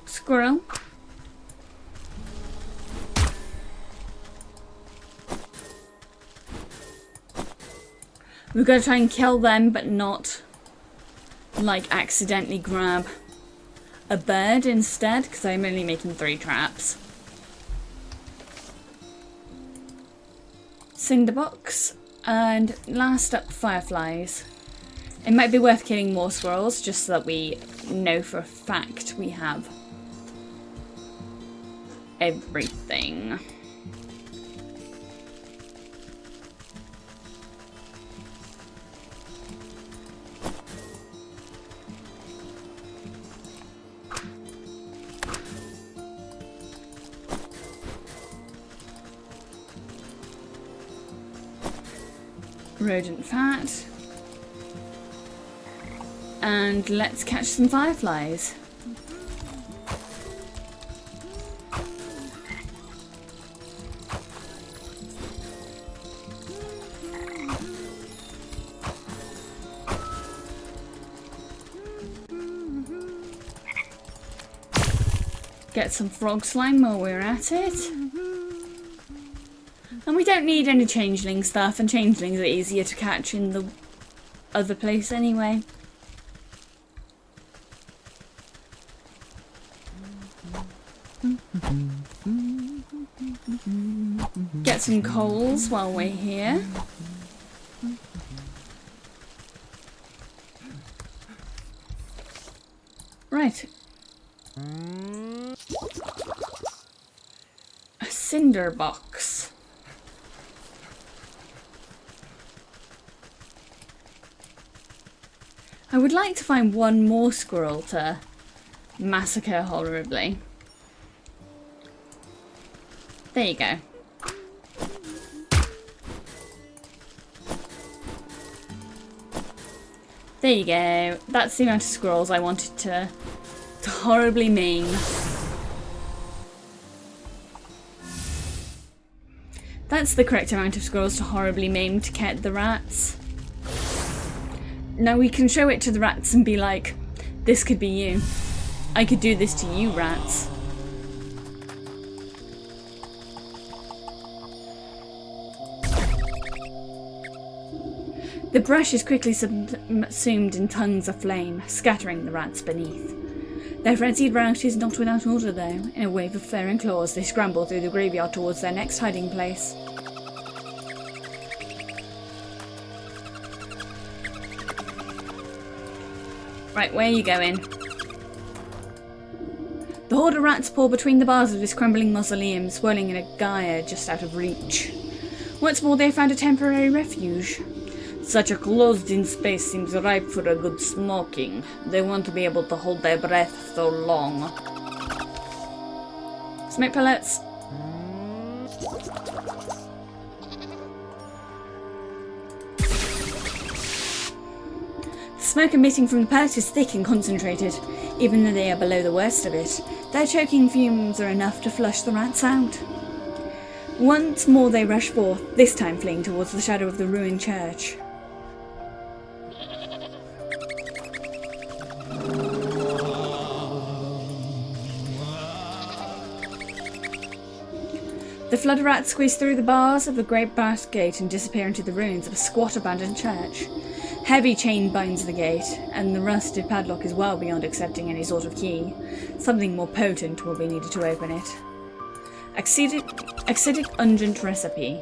Squirrel. We've got to try and kill them, but not, like, accidentally grab a bird instead, because I'm only making 3 traps. Cinderbox, and last up, fireflies. It might be worth killing more squirrels, just so that we know for a fact we have everything. Rodent fat. And let's catch some fireflies. Get some frog slime while we're at it. And we don't need any changeling stuff, and changelings are easier to catch in the other place anyway. Get some coals while we're here. Right. A cinder box. I would like to find one more squirrel to massacre horribly. There you go. There you go. That's the amount of squirrels I wanted to horribly maim. That's the correct amount of squirrels to horribly maim to get the rats. Now we can show it to the rats and be like, this could be you. I could do this to you, rats. The brush is quickly subsumed in tongues of flame, scattering the rats beneath. Their frenzied rout is not without order, though. In a wave of fur and claws, they scramble through the graveyard towards their next hiding place. Right, where are you going? The horde of rats pour between the bars of this crumbling mausoleum, swirling in a gyre just out of reach. Once more, they found a temporary refuge. Such a closed-in space seems ripe for a good smoking. They won't be able to hold their breath so long. Smoke pellets. The smoke emitting from the pellet is thick and concentrated. Even though they are below the worst of it, their choking fumes are enough to flush the rats out. Once more they rush forth, this time fleeing towards the shadow of the ruined church. The flood of rats squeeze through the bars of the great brass gate and disappear into the ruins of a squat abandoned church. Heavy chain binds the gate, and the rusted padlock is well beyond accepting any sort of key. Something more potent will be needed to open it. Acidic ungent recipe.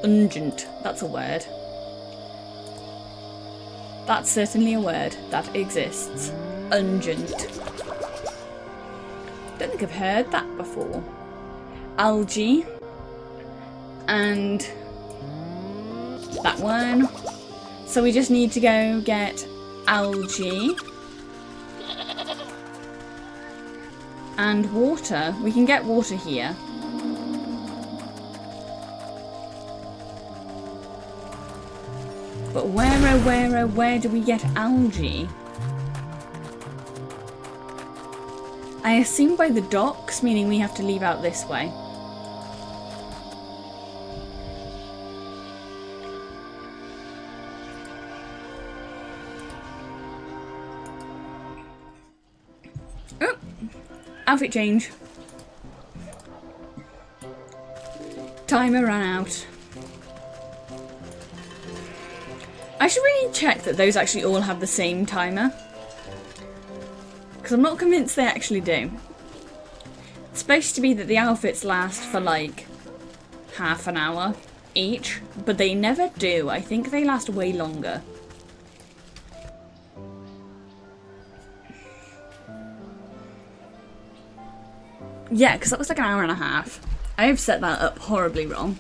Ungent, that's a word. That's certainly a word that exists. Ungent. Don't think I've heard that before. Algae. And that one. So we just need to go get algae. And water. We can get water here. But where do we get algae? I assume by the docks, meaning we have to leave out this way. Oh! Outfit change. Timer ran out. I should really check that those actually all have the same timer. Because I'm not convinced they actually do. It's supposed to be that the outfits last for like half an hour each, but they never do. I think they last way longer. Yeah, because that was like an hour and a half. I have set that up horribly wrong.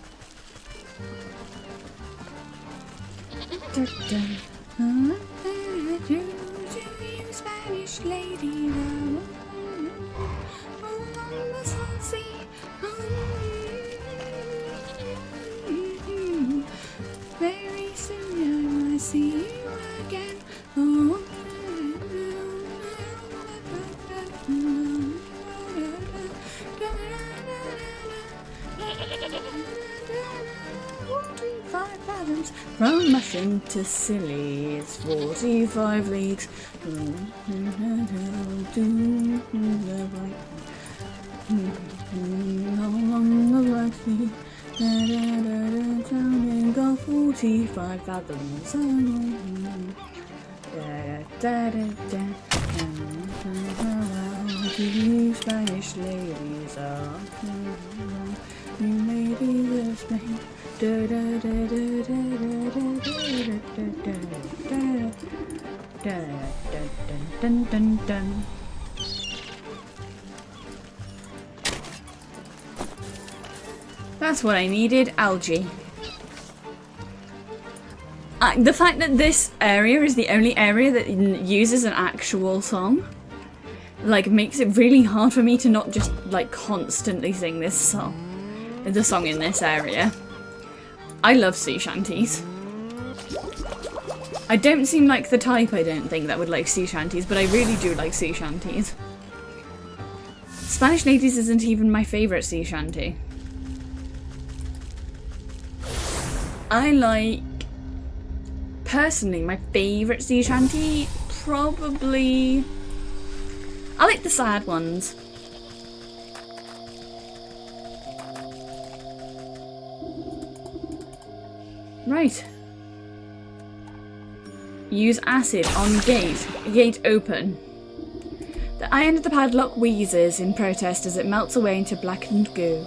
Spanish lady, very soon I will see you again. From Mushroom to Silly, it's 45 leagues. Along the black sea, and go 45 fathoms. You Spanish ladies are you ladies of Spain. That's what I needed, algae. The fact that this area is the only area that uses an actual song, like, makes it really hard for me to not just, like, constantly sing this song. The song in this area. I love sea shanties. I don't seem like the type, I don't think, that would like sea shanties, but I really do like sea shanties. Spanish Ladies isn't even my favourite sea shanty. I like... Personally, my favourite sea shanty, probably... I like the sad ones. Right. Use acid on gate. Gate open. The iron of the padlock wheezes in protest as it melts away into blackened goo.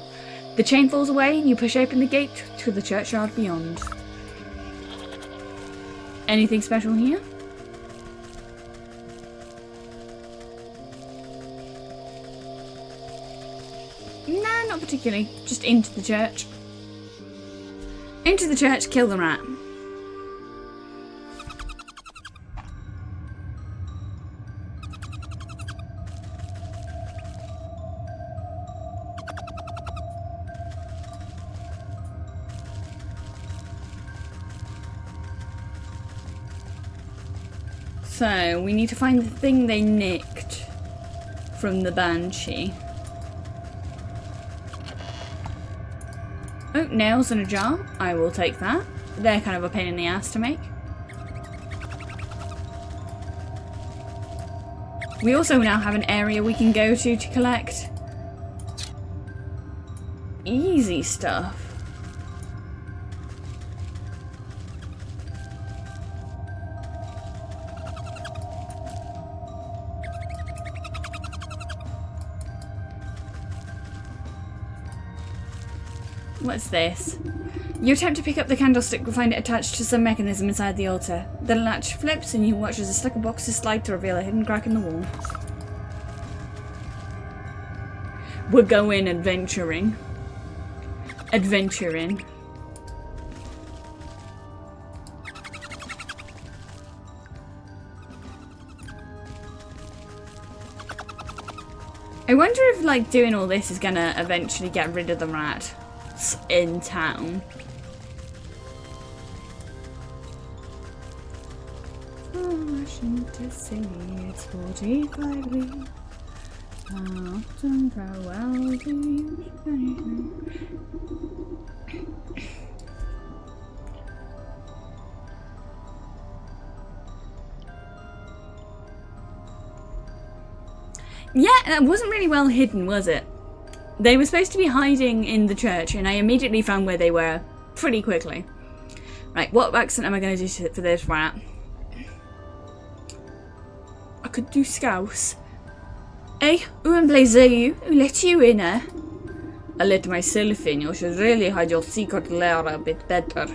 The chain falls away and you push open the gate to the churchyard beyond. Anything special here? Nah, not particularly. Just into the church. Into the church, kill the rat. So, we need to find the thing they nicked from the banshee. Oh, nails in a jar. I will take that. They're kind of a pain in the ass to make. We also now have an area we can go to collect easy stuff. What's this? You attempt to pick up the candlestick but find it attached to some mechanism inside the altar. The latch flips and you watch as a stack of boxes slide to reveal a hidden crack in the wall. We're going adventuring. Adventuring. I wonder if, like, doing all this is gonna eventually get rid of the rat in town. To see it's 45 weeks. How often, how well do you Yeah, that wasn't really well hidden, was it? They were supposed to be hiding in the church, and I immediately found where they were pretty quickly. Right, what accent am I going to do for this rat? I could do Scouse. Hey, who in plays you? Who let you in, eh? I let myself in. You should really hide your secret lair a bit better.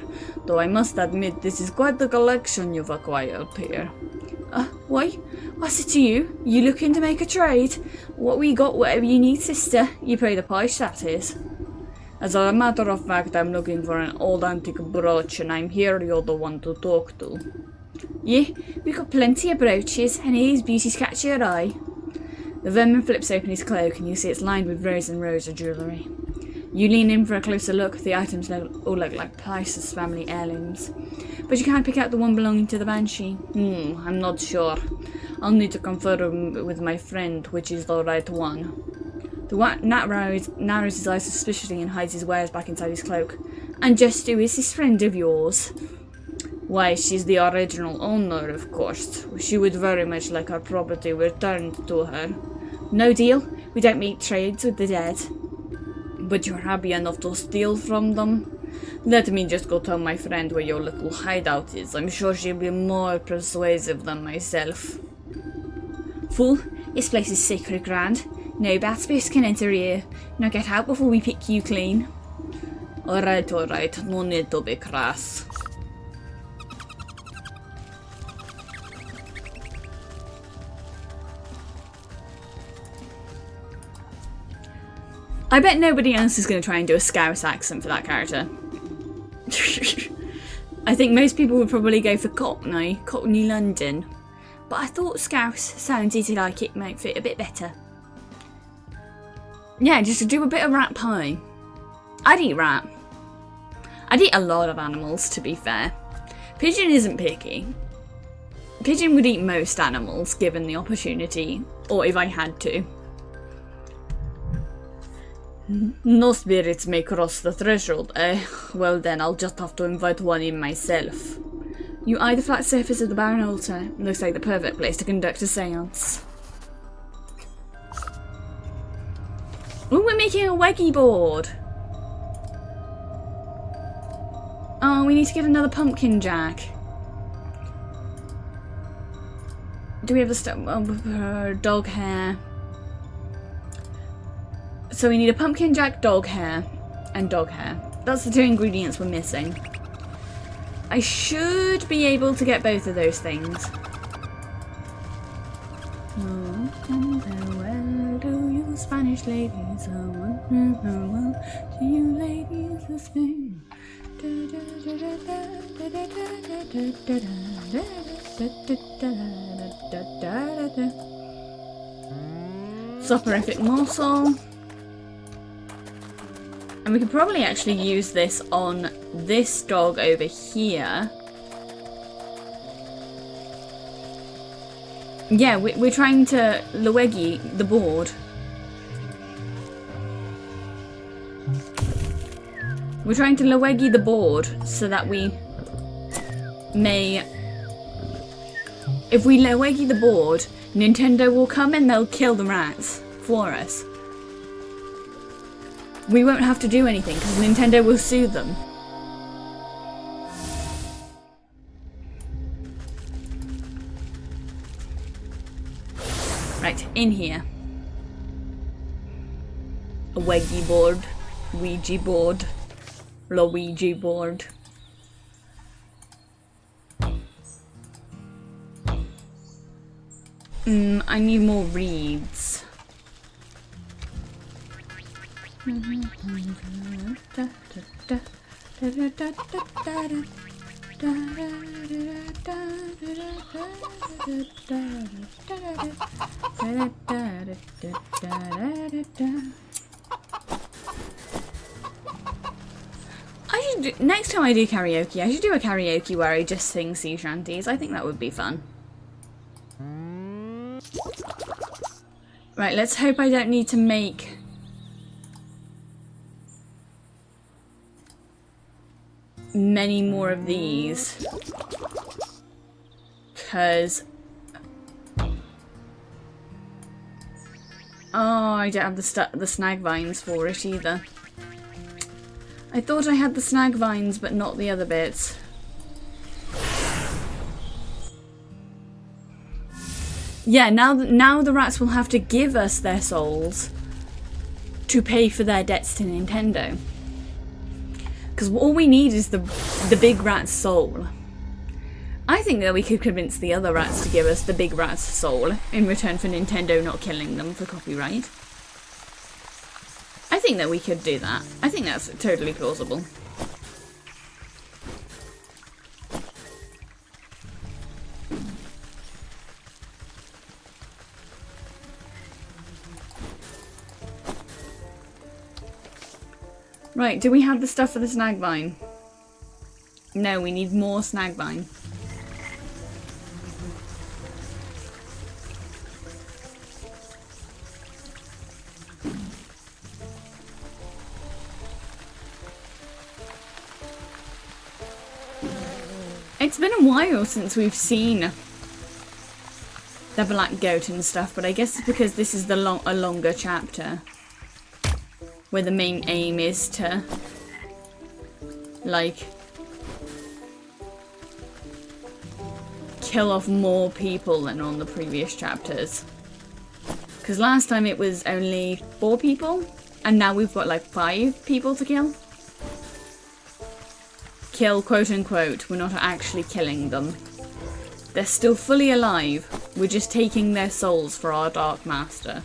Though I must admit, this is quite the collection you've acquired here. Why? What's it to you? You looking to make a trade? What we got, whatever you need, sister. You pay the price, that is. As a matter of fact, I'm looking for an old antique brooch, and I'm here you're the one to talk to. Yeah, we got plenty of brooches, and here's beauties catch your eye. The vermin flips open his cloak, and you see it's lined with rows and rows of jewellery. You lean in for a closer look. The items all look like Price's family heirlooms. But you can't pick out the one belonging to the Banshee. I'm not sure. I'll need to confer with my friend which is the right one. The rat narrows his eyes suspiciously and hides his wares back inside his cloak. And just who is this friend of yours? Why, she's the original owner, of course. She would very much like her property returned to her. No deal. We don't make trades with the dead. But you're happy enough to steal from them? Let me just go tell my friend where your little hideout is. I'm sure she'll be more persuasive than myself. Fool, this place is sacred ground. No bad spirits can enter here. Now get out before we pick you clean. Alright, no need to be crass. I bet nobody else is going to try and do a Scouse accent for that character. I think most people would probably go for Cockney London. But I thought Scouse sounds easy like it might fit a bit better. Yeah, just to do a bit of rat pie. I'd eat rat. I'd eat a lot of animals, to be fair. Pigeon isn't picky. Pigeon would eat most animals, given the opportunity, or if I had to. No spirits may cross the threshold, eh? Well then, I'll just have to invite one in myself. You eye the flat surface of the barren altar. Looks like the perfect place to conduct a seance. Ooh, we're making a Weggy board! Oh, we need to get another pumpkin jack. Do we have the stuff? Dog hair. So we need a pumpkin jack, dog hair, and dog hair. That's the two ingredients we're missing. I should be able to get both of those things. Well, do you Spanish ladies? Well, do you ladies the same? Soporific morsel. And we could probably actually use this on this dog over here. Yeah, we're trying to Luegi the board. We're trying to Luegi the board so that we may... If we Luegi the board, Nintendo will come and they'll kill the rats for us. We won't have to do anything because Nintendo will sue them. Right, in here. A Weggy board. Ouija board. Luigi board. I need more reeds. Next time I do karaoke, I should do a karaoke where I just sing sea shanties. I think that would be fun. Right, let's hope I don't need to make many more of these. Because... Oh, I don't have the snag vines for it either. I thought I had the snag vines, but not the other bits. Yeah, now the rats will have to give us their souls to pay for their debts to Nintendo. Because all we need is the big rat's soul. I think that we could convince the other rats to give us the big rat's soul in return for Nintendo not killing them for copyright. I think that we could do that. I think that's totally plausible. Right, do we have the stuff for the snag vine? No, we need more snag vine. It's been a while since we've seen the black goat and stuff, but I guess it's because this is a longer chapter. Where the main aim is to, like, kill off more people than on the previous chapters. Because last time it was only 4 people, and now we've got like 5 people to kill. Kill, quote unquote, we're not actually killing them. They're still fully alive, we're just taking their souls for our Dark Master.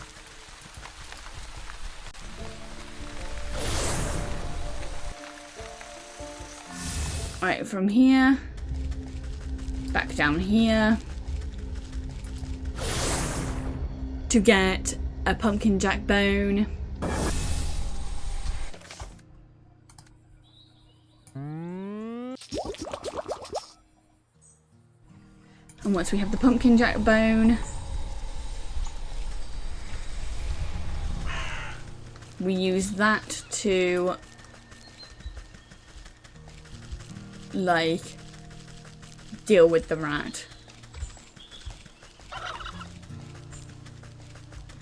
Right, from here, back down here, to get a pumpkin jack bone. And once we have the pumpkin jack bone, we use that to, like, deal with the rat.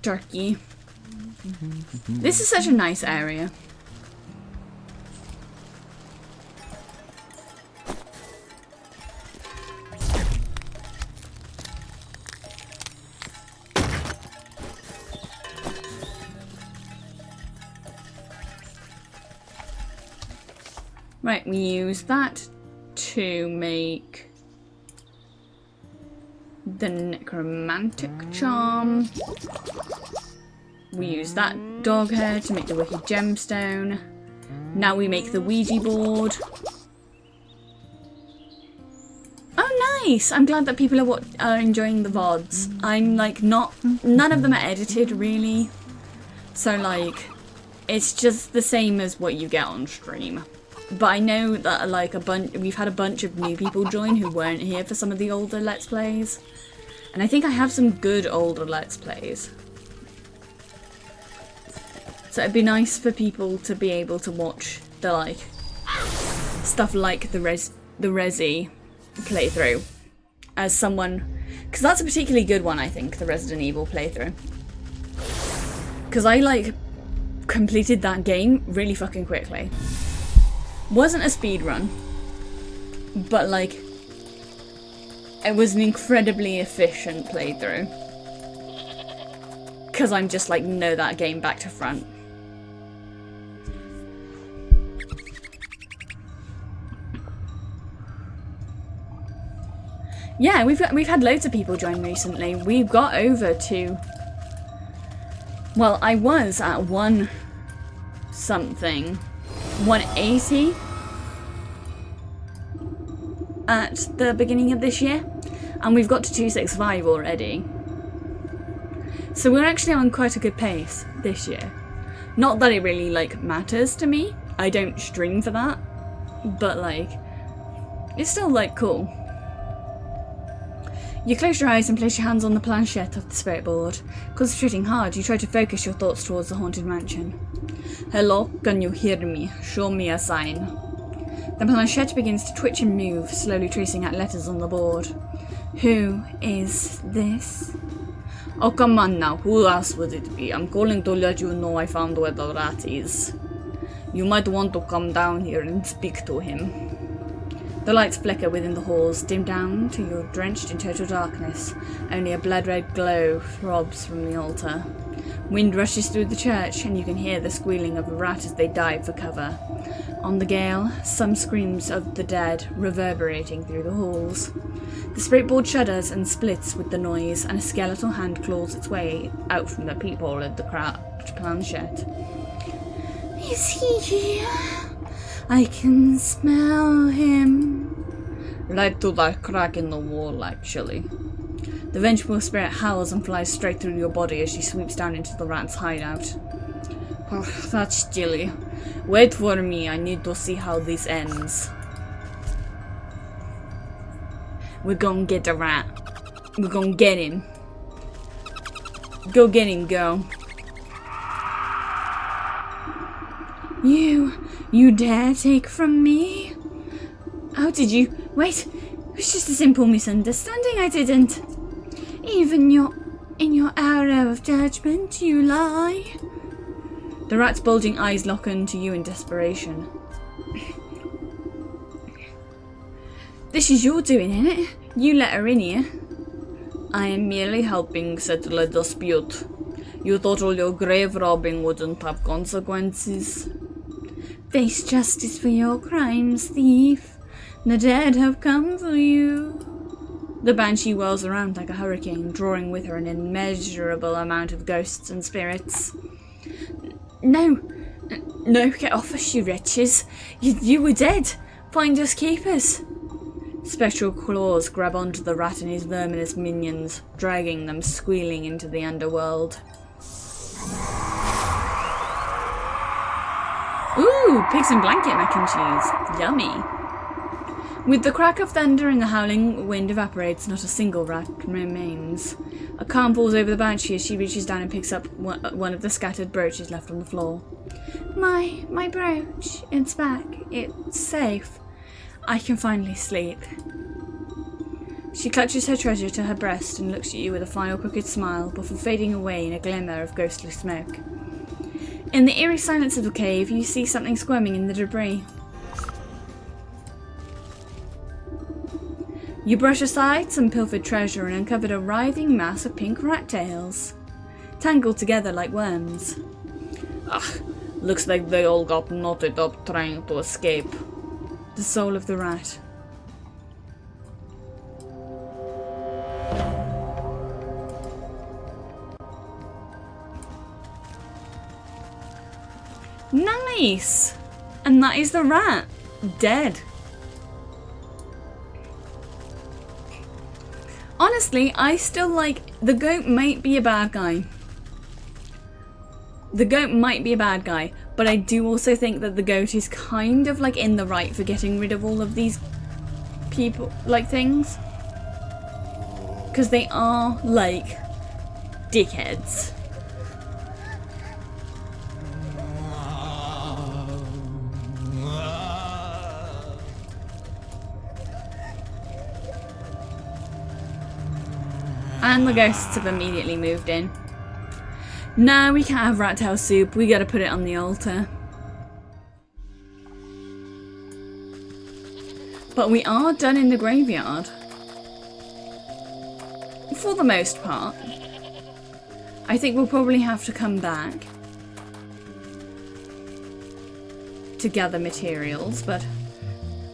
Turkey. This is such a nice area. Right, we use that to make the necromantic charm. We use that dog hair to make the wicked gemstone. Now we make the Ouija board. Oh, nice! I'm glad that people are enjoying the VODs. I'm like none of them are edited really. So like, it's just the same as what you get on stream. But I know that like we've had a bunch of new people join who weren't here for some of the older Let's Plays. And I think I have some good older Let's Plays. So it'd be nice for people to be able to watch the like stuff like the Resi playthrough as someone, because that's a particularly good one, I think, the Resident Evil playthrough. Because I like completed that game really fucking quickly. Wasn't a speed run, but like it was an incredibly efficient playthrough because I'm just like know that game back to front. Yeah, we've had loads of people join recently. We've got over to, well, I was at 180 at the beginning of this year, and we've got to 265 already. So we're actually on quite a good pace this year. Not that it really like matters to me. I don't stream for that, but like it's still like cool. You close your eyes and place your hands on the planchette of the spirit board. Concentrating hard, you try to focus your thoughts towards the haunted mansion. Hello, can you hear me? Show me a sign. The planchette begins to twitch and move, slowly tracing out letters on the board. Who is this? Oh, come on now, who else would it be? I'm calling to let you know I found where the rat is. You might want to come down here and speak to him. The lights flicker within the halls, dim down till you're drenched in total darkness. Only a blood-red glow throbs from the altar. Wind rushes through the church, and you can hear the squealing of a rat as they dive for cover. On the gale, some screams of the dead reverberating through the halls. The spirit board shudders and splits with the noise, and a skeletal hand claws its way out from the peephole at the cracked planchette. Is he here? I can smell him. Right to that crack in the wall, actually. The vengeful spirit howls and flies straight through your body as she sweeps down into the rat's hideout. Oh, that's chilly. Wait for me, I need to see how this ends. We're gonna get the rat. We're gonna get him. Go get him, go. You dare take from me? How did you? Wait, it was just a simple misunderstanding, I didn't. Even in your hour of judgment, you lie. The rat's bulging eyes lock onto you in desperation. This is your doing, innit? You let her in here. I am merely helping settle a dispute. You thought all your grave robbing wouldn't have consequences. Face justice for your crimes, thief. The dead have come for you. The banshee whirls around like a hurricane, drawing with her an immeasurable amount of ghosts and spirits. No, get off us, you wretches. You were dead. Finders keepers. Spectral claws grab onto the rat and his verminous minions, dragging them squealing into the underworld. Ooh, pigs and blanket mac and cheese. Yummy. With the crack of thunder and the howling wind evaporates, not a single rat remains. A calm falls over the banshee as she reaches down and picks up one of the scattered brooches left on the floor. My brooch. It's back. It's safe. I can finally sleep. She clutches her treasure to her breast and looks at you with a final crooked smile before fading away in a glimmer of ghostly smoke. In the eerie silence of the cave, you see something squirming in the debris. You brush aside some pilfered treasure and uncovered a writhing mass of pink rat tails, tangled together like worms. Ugh, looks like they all got knotted up trying to escape. The soul of the rat. Nice! And that is the rat. Dead. Honestly, I still like... The goat might be a bad guy. The goat might be a bad guy, but I do also think that the goat is kind of like in the right for getting rid of all of these people, like things. Because they are like dickheads. And the ghosts have immediately moved in. No, we can't have rat tail soup. We gotta put it on the altar. But we are done in the graveyard. For the most part. I think we'll probably have to come back to gather materials, but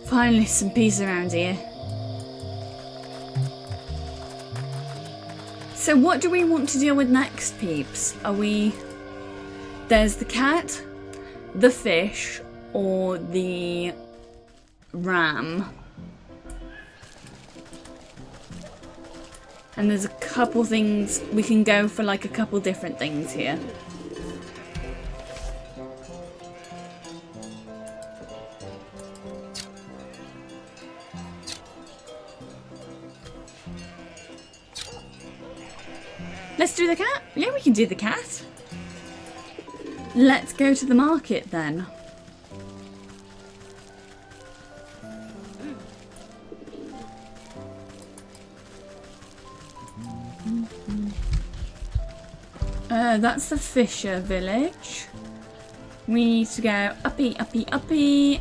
finally some peace around here. So what do we want to deal with next, peeps? Are we... There's the cat, the fish, or the ram. And there's a couple things, we can go for like a couple different things here. Let's do the cat. Yeah, we can do the cat. Let's go to the market then. That's the Fisher village. We need to go uppy, uppy, uppy.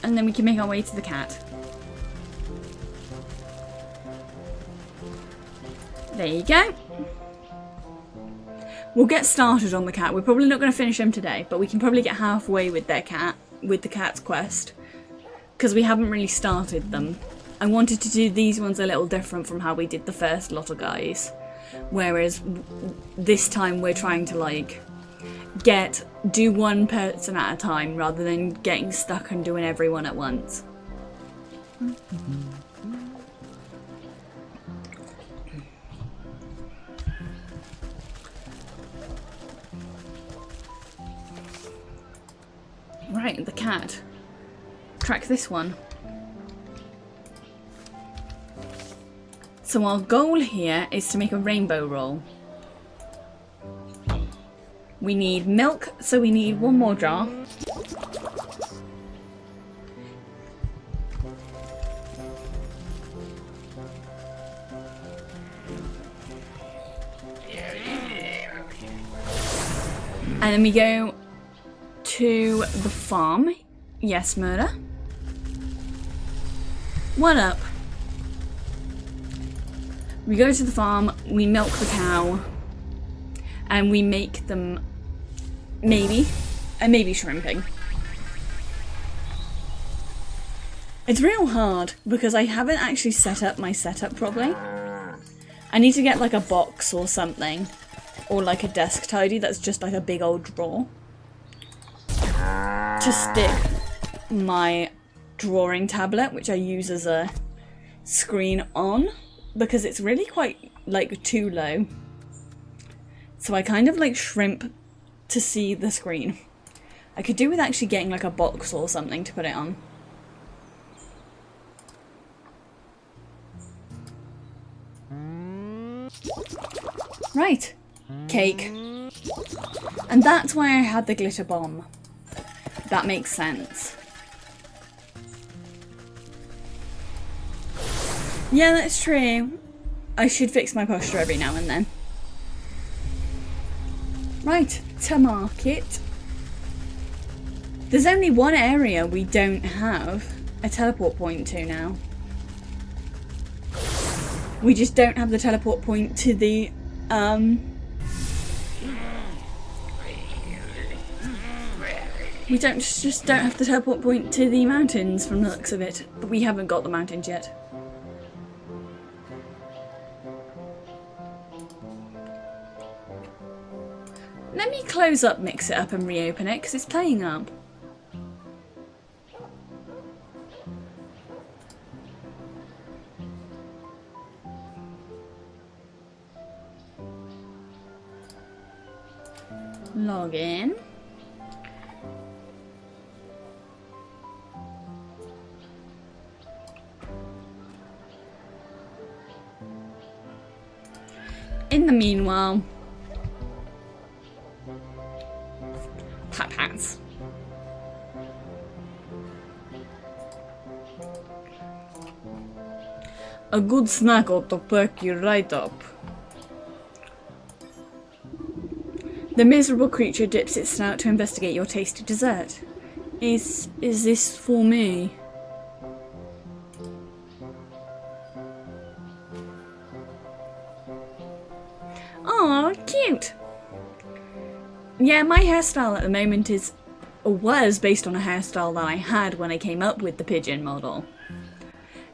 And then we can make our way to the cat. There you go. We'll get started on the cat. We're probably not going to finish him today, but we can probably get halfway with their cat, with the cat's quest. Because we haven't really started them. I wanted to do these ones a little different from how we did the first lot of guys. Whereas this time we're trying to like do one person at a time rather than getting stuck and doing everyone at once. Right, the cat. Track this one. So our goal here is to make a rainbow roll. We need milk, so we need one more jar. And then we go to the farm. Yes, murder. One up. We go to the farm, we milk the cow, and we make them maybe shrimping. It's real hard because I haven't actually set up my setup properly. I need to get like a box or something, or like a desk tidy that's just like a big old drawer to stick my drawing tablet, which I use as a screen on, because it's really quite, like, too low. So I kind of, like, shrimp to see the screen. I could do with actually getting, like, a box or something to put it on. Right. Cake. And that's why I had the glitter bomb. That makes sense. Yeah, that's true. I should fix my posture every now and then. Right, to market. There's only one area we don't have a teleport point to now. We just don't have the teleport point to the, we just don't have the teleport point to the mountains from the looks of it. But we haven't got the mountains yet. Let me close up, mix it up and reopen it because it's playing up. Log in. In the meanwhile, tap hands. A good snack ought to perk you right up. The miserable creature dips its snout to investigate your tasty dessert. Is this for me? Aw, cute! Yeah, my hairstyle at the moment is, or was, based on a hairstyle that I had when I came up with the pigeon model.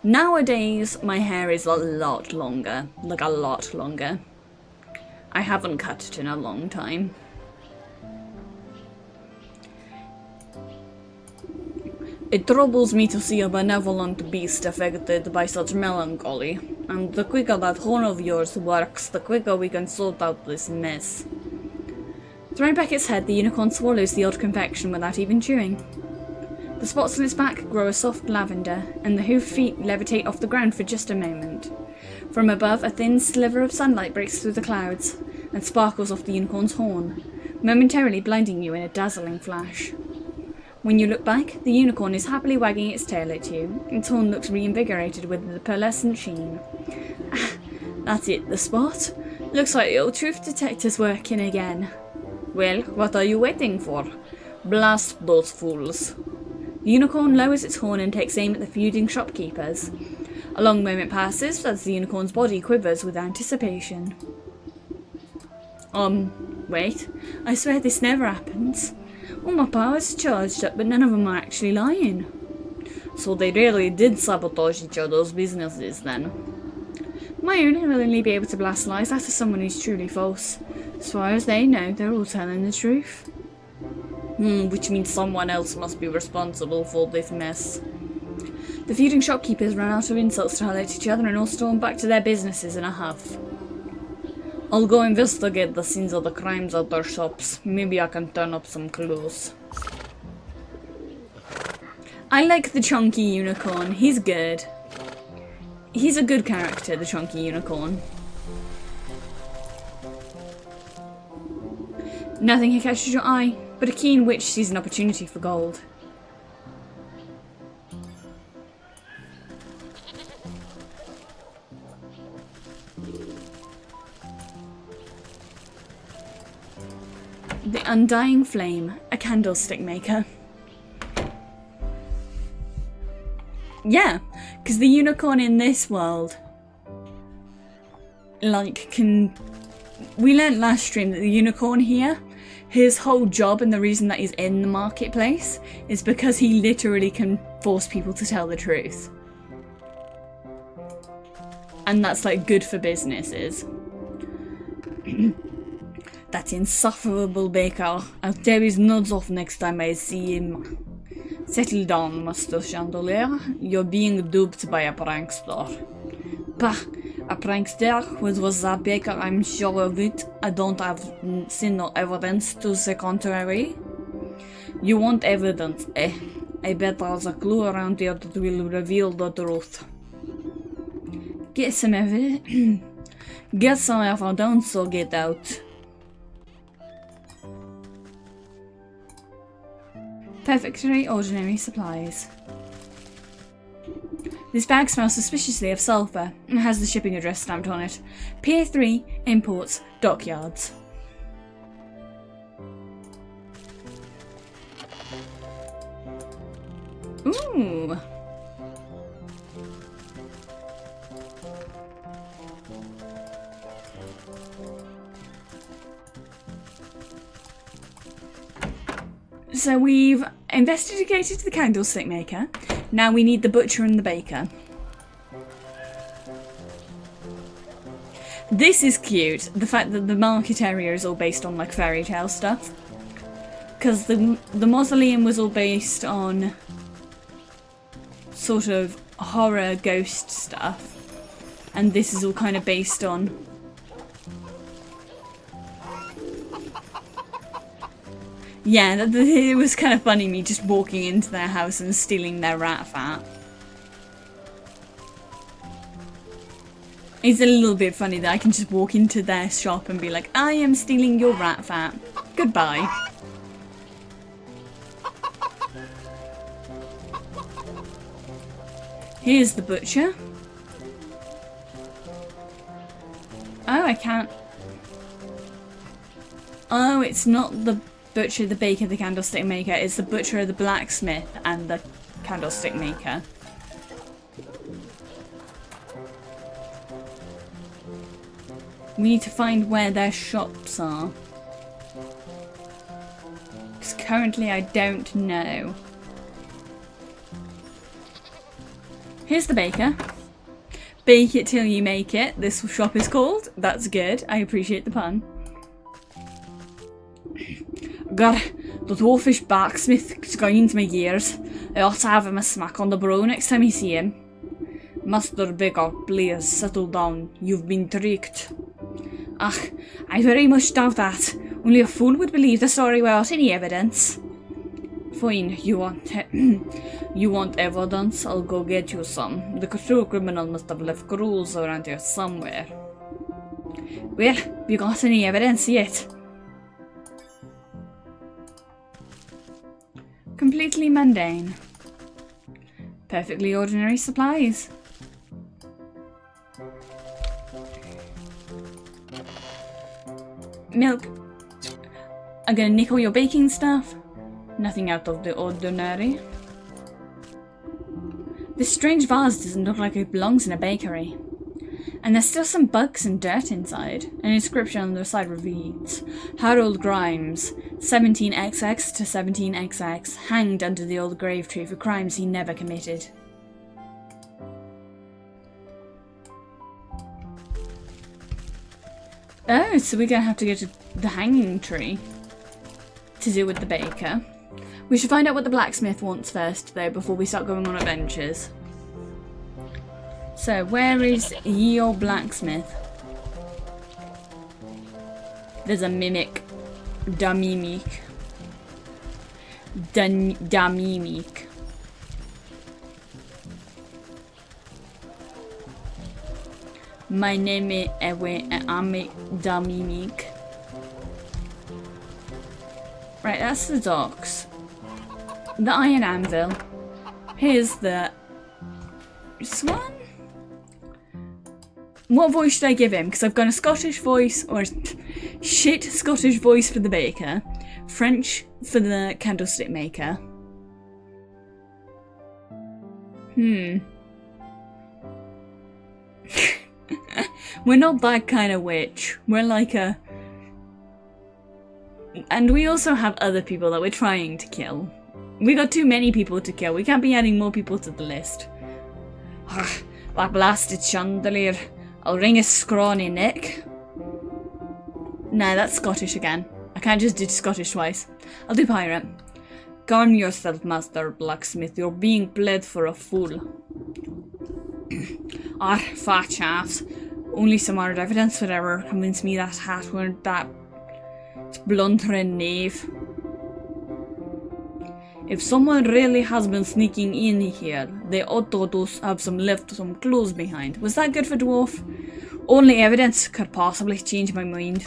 Nowadays, my hair is a lot longer. Like, a lot longer. I haven't cut it in a long time. It troubles me to see a benevolent beast affected by such melancholy, and the quicker that horn of yours works, the quicker we can sort out this mess. Throwing back its head, the unicorn swallows the odd confection without even chewing. The spots on its back grow a soft lavender, and the hoof feet levitate off the ground for just a moment. From above, a thin sliver of sunlight breaks through the clouds and sparkles off the unicorn's horn, momentarily blinding you in a dazzling flash. When you look back, the unicorn is happily wagging its tail at you. Its horn looks reinvigorated with the pearlescent sheen. That's it, the spot. Looks like the old truth detector's working again. Well, what are you waiting for? Blast those fools. The unicorn lowers its horn and takes aim at the feuding shopkeepers. A long moment passes as the unicorn's body quivers with anticipation. Wait. I swear this never happens. All my powers are charged up, but none of them are actually lying. So they really did sabotage each other's businesses then. My own will only be able to blast lies after someone who's truly false. As far as they know, they're all telling the truth. Which means someone else must be responsible for this mess. The feuding shopkeepers ran out of insults to highlight each other and all stormed back to their businesses in a huff. I'll go investigate the scenes of the crimes at their shops. Maybe I can turn up some clues. I like the chunky unicorn. He's good. He's a good character, the chunky unicorn. Nothing here catches your eye, but a keen witch sees an opportunity for gold. The Undying Flame, a candlestick maker. Yeah, because the unicorn in this world, like, can... We learnt last stream that the unicorn here, his whole job and the reason that he's in the marketplace is because he literally can force people to tell the truth. And that's, like, good for businesses. That insufferable baker. I'll tear his nuts off next time I see him. Settle down, Master Chandelier. You're being duped by a prankster. Bah, a prankster? What was that baker? I'm sure of it. I don't have seen no evidence to the contrary. You want evidence, eh? I bet there's a clue around here that will reveal the truth. Get some evidence. Get some evidence, so get out. Perfectly ordinary supplies. This bag smells suspiciously of sulphur and has the shipping address stamped on it. Pier 3, Imports, Dockyards. Ooh. So we've investigated the candlestick maker. Now we need the butcher and the baker. This is cute. The fact that the market area is all based on like fairy tale stuff. Because the mausoleum was all based on sort of horror ghost stuff. And this is all kind of based on yeah, it was kind of funny me just walking into their house and stealing their rat fat. It's a little bit funny that I can just walk into their shop and be like, I am stealing your rat fat. Goodbye. Here's the butcher. Oh, I can't. Oh, it's not the butcher, the baker, the candlestick maker. It's the butcher, the blacksmith, and the candlestick maker. We need to find where their shops are. Because currently I don't know. Here's the baker. Bake it till you make it. This shop is called. That's good. I appreciate the pun. God, the dwarfish blacksmith grinds my gears. I ought to have him a smack on the brow next time I see him. Master Baker, please settle down. You've been tricked. Ah, I very much doubt that. Only a fool would believe the story without any evidence. Fine, you want evidence? I'll go get you some. The true criminal must have left gruels around here somewhere. Well, have you got any evidence yet? Completely mundane. Perfectly ordinary supplies. Milk. I'm gonna nick all your baking stuff. Nothing out of the ordinary. This strange vase doesn't look like it belongs in a bakery. And there's still some bugs and dirt inside. An inscription on the side reads, Harold Grimes, 17XX to 17XX, hanged under the old grave tree for crimes he never committed. Oh, so we're gonna have to go to the hanging tree to deal with the baker. We should find out what the blacksmith wants first, though, before we start going on adventures. So, where is ye old blacksmith? There's a mimic. Da mimic. Da mimic. My name is Ame Da mimic. Right, that's the docks. The iron anvil. Here's the swan. What voice should I give him? Because I've got a Scottish voice, or shit Scottish voice for the baker, French for the candlestick maker. We're not that kind of witch. We're like a... And we also have other people that we're trying to kill. We got too many people to kill. We can't be adding more people to the list. That blasted chandelier. I'll ring his scrawny neck. Nah, that's Scottish again. I can't just do Scottish twice. I'll do pirate. Calm yourself, Master Blacksmith. You're being pled for a fool. Fat chaps. Only some hard evidence would ever convince me that hat weren't that blundering knave. If someone really has been sneaking in here, they ought to have left some clues behind. Was that good for dwarf? Only evidence could possibly change my mind.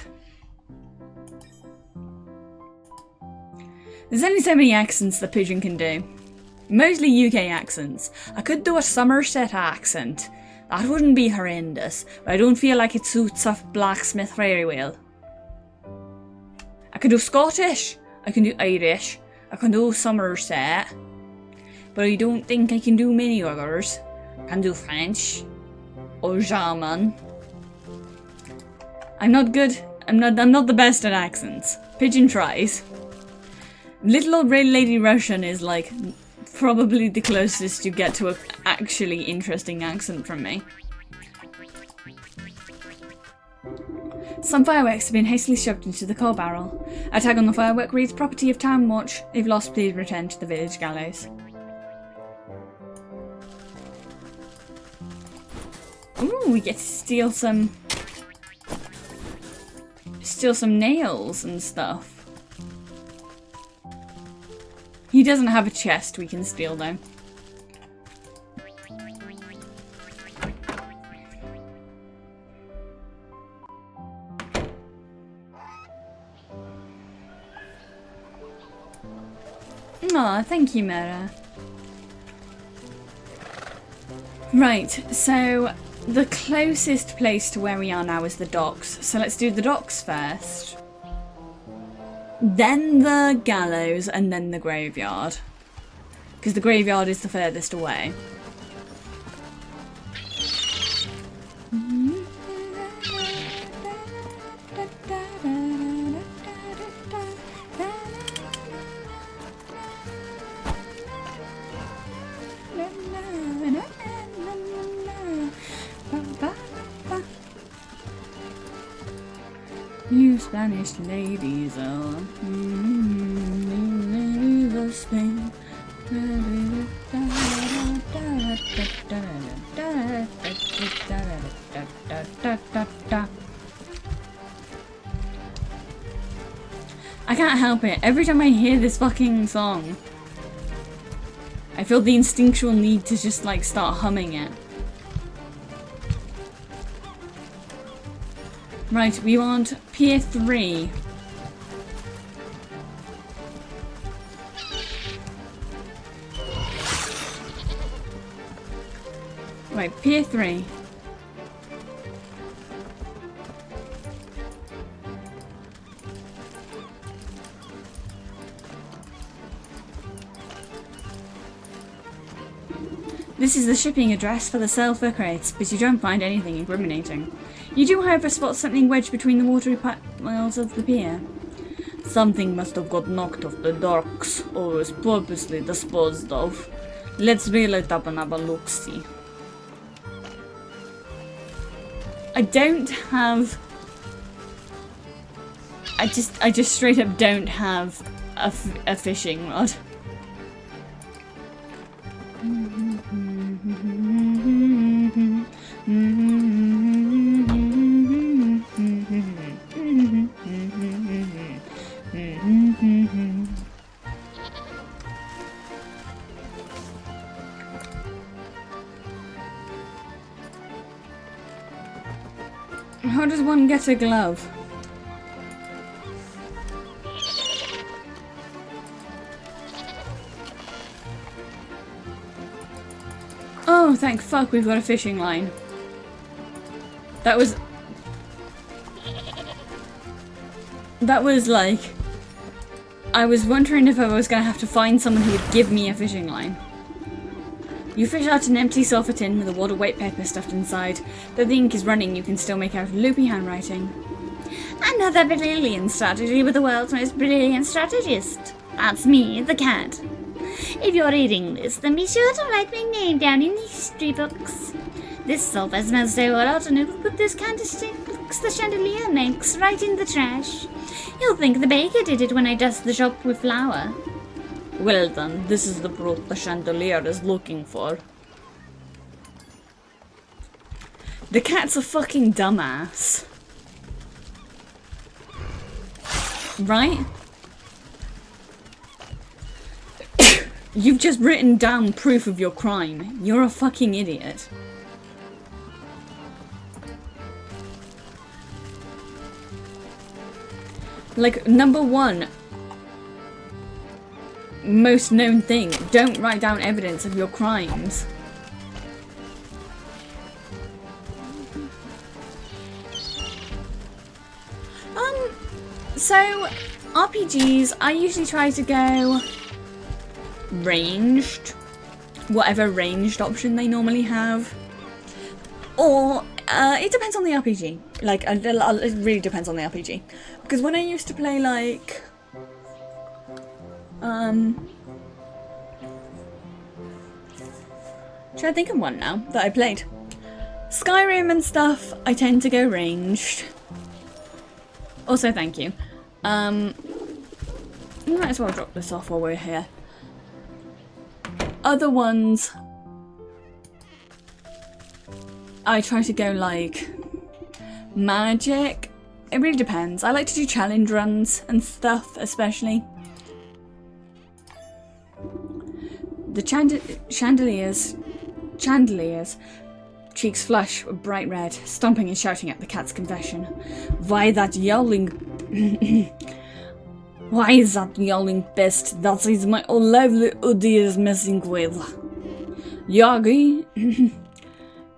There's only so many accents the pigeon can do. Mostly UK accents. I could do a Somerset accent. That wouldn't be horrendous, but I don't feel like it suits a blacksmith very well. I can do Scottish. I can do Irish. I can do Somerset. But I don't think I can do many others. I can do French. Or German. I'm not good. I'm not the best at accents. Pigeon tries. Little old red lady Russian is like probably the closest you get to an actually interesting accent from me. Some fireworks have been hastily shoved into the coal barrel. A tag on the firework reads property of Town Watch. If lost, please return to the village gallows. Ooh, we get to steal some nails and stuff. He doesn't have a chest we can steal though. Aw, thank you, Mera. Right, so the closest place to where we are now is the docks. So let's do the docks first. Then the gallows, and then the graveyard. Because the graveyard is the furthest away. You Spanish ladies are ladies of Spain. I can't help it. Every time I hear this fucking song, I feel the instinctual need to just like start humming it. Right, we want Pier 3. Right, Pier 3. This is the shipping address for the sulfur crates, but you don't find anything incriminating. You do, however, spot something wedged between the watery piles of the pier. Something must have got knocked off the docks, or was purposely disposed of. Let's reel it up and have a look-see. I don't have... I just straight up don't have a fishing rod. How does one get a glove? Oh, thank fuck we've got a fishing line. That was like... I was wondering if I was gonna have to find someone who would give me a fishing line. You fish out an empty sulfur tin with a wad of white paper stuffed inside. Though the ink is running, you can still make out loopy handwriting. Another brilliant strategy with the world's most brilliant strategist. That's me, the cat. If you're reading this, then be sure to write my name down in the history books. This sulfur smells so hot, and it'll put those candlesticks the chandelier makes right in the trash. You'll think the baker did it when I dust the shop with flour. Well done, this is the proof the chandelier is looking for. The cat's a fucking dumbass. Right? You've just written down proof of your crime. You're a fucking idiot. Like, number one most known thing, don't write down evidence of your crimes. So, RPGs, I usually try to go ranged, whatever ranged option they normally have. Or, it depends on the RPG. Like, it really depends on the RPG. Because when I used to play, like, trying to think of one now that I played. Skyrim and stuff, I tend to go ranged. Also, thank you. We might as well drop this off while we're here. Other ones, I try to go like magic. It really depends. I like to do challenge runs and stuff, especially. The chandeliers, cheeks flush with bright red, stomping and shouting at the cat's confession. Why that yowling? Why is that yowling pest? That is my own livelihood he is messing with. You agree?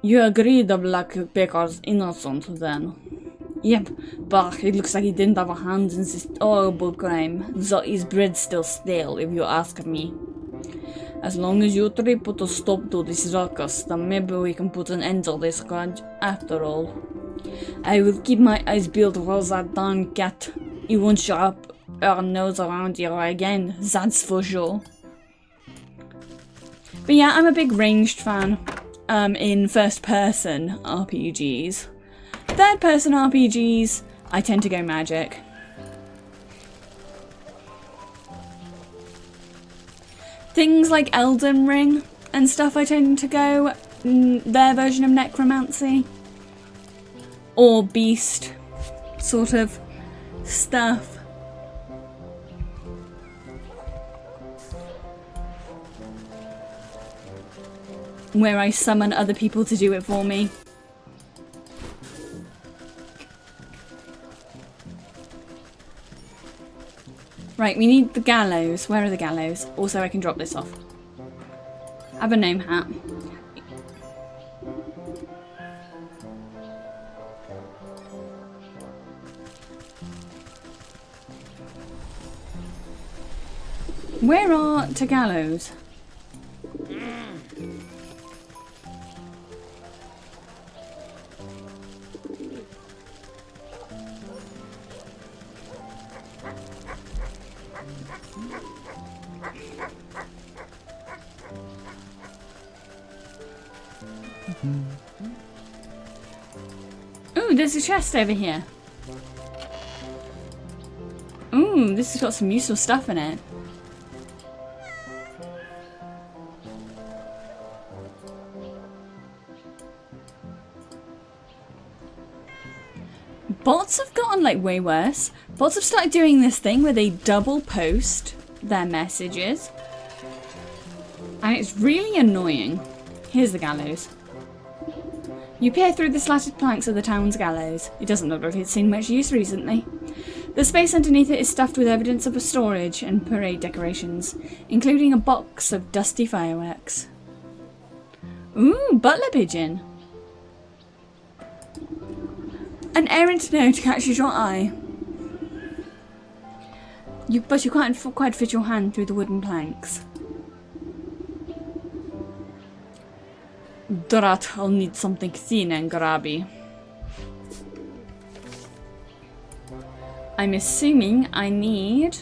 You agree the black baker's innocent then? Yep, but it looks like he didn't have a hand in this horrible crime, so his bread's still stale if you ask me. As long as you three put a stop to this ruckus, then maybe we can put an end to this grudge after all. I will keep my eyes peeled for that darn cat. He won't show up her nose around here again, that's for sure. But yeah, I'm a big ranged fan in first-person RPGs. Third-person RPGs, I tend to go magic. Things like Elden Ring and stuff, I tend to go their version of necromancy. Or beast sort of stuff. Where I summon other people to do it for me. Right, we need the gallows. Where are the gallows? Also, I can drop this off. I have a gnome hat. Where are the gallows? Ooh, there's a chest over here. Ooh, this has got some useful stuff in it. Bots have gotten like way worse. Bots have started doing this thing where they double post their messages. And it's really annoying. Here's the gallows. You peer through the slatted planks of the town's gallows. It doesn't look like it's seen much use recently. The space underneath it is stuffed with evidence of a storage and parade decorations, including a box of dusty fireworks. Ooh, butler pigeon. An errant note catches your eye. But you can't quite fit your hand through the wooden planks. Drat, I'll need something thin and grabby. I'm assuming I need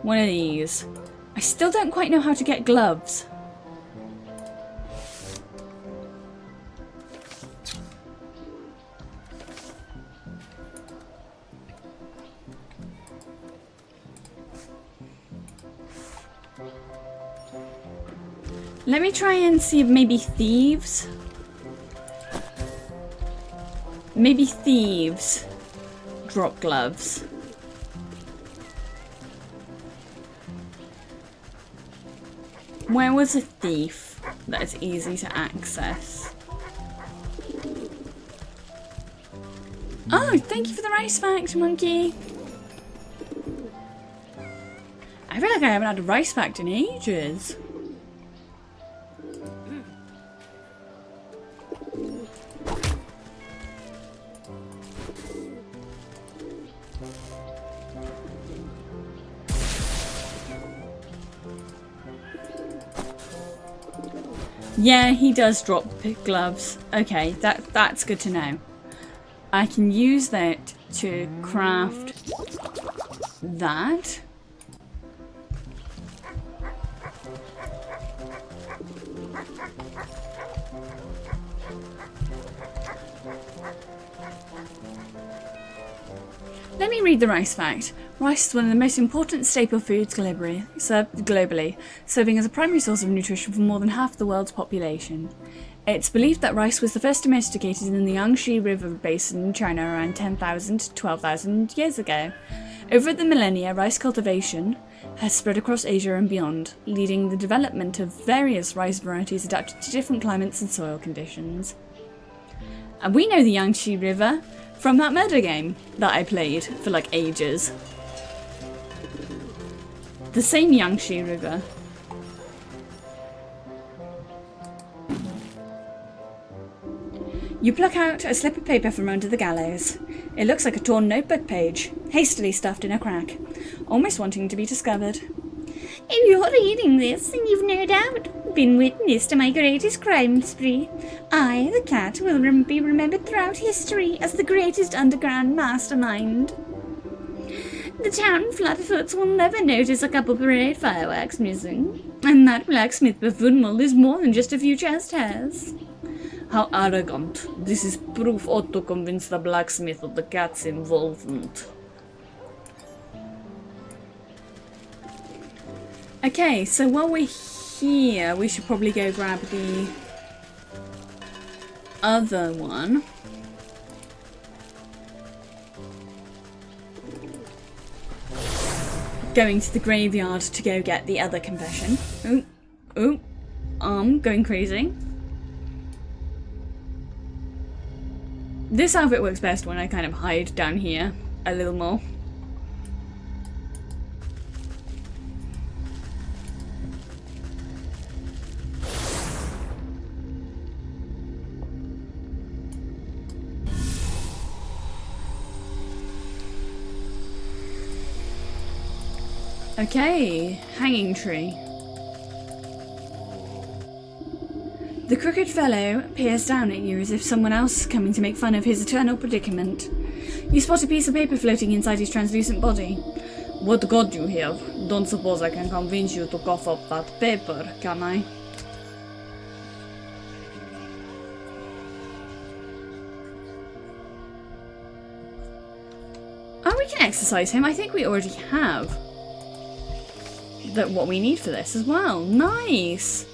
one of these. I still don't quite know how to get gloves. Let me try and see if maybe thieves. Maybe thieves drop gloves. Where was a thief that is easy to access? Oh, thank you for the rice fact, monkey. I feel like I haven't had a rice fact in ages. Yeah, he does drop gloves. Okay, that's good to know. I can use that to craft that. Let me read the rice fact. Rice is one of the most important staple foods globally, serving as a primary source of nutrition for more than half the world's population. It's believed that rice was the first domesticated in the Yangtze River basin in China around 10,000 to 12,000 years ago. Over the millennia, rice cultivation has spread across Asia and beyond, leading the development of various rice varieties adapted to different climates and soil conditions. And we know the Yangtze River from that murder game that I played for like ages. The same Yangtze River. You pluck out a slip of paper from under the gallows. It looks like a torn notebook page, hastily stuffed in a crack, almost wanting to be discovered. If you're reading this, then you've no doubt been witness to my greatest crime spree. I, the cat, will be remembered throughout history as the greatest underground mastermind. The town flatfoots will never notice a couple parade fireworks missing, and that blacksmith buffoon mold is more than just a few chest hairs. How arrogant. This is proof ought to convince the blacksmith of the cat's involvement. Okay, so while we're here, we should probably go grab the other one. Going to the graveyard to go get the other confession. Going crazy. This outfit works best when I kind of hide down here a little more. Okay, hanging tree. The crooked fellow peers down at you as if someone else is coming to make fun of his eternal predicament. You spot a piece of paper floating inside his translucent body. What god you have? Don't suppose I can convince you to cough up that paper, can I? Oh, we can exercise him. I think we already have what we need for this as well. Nice!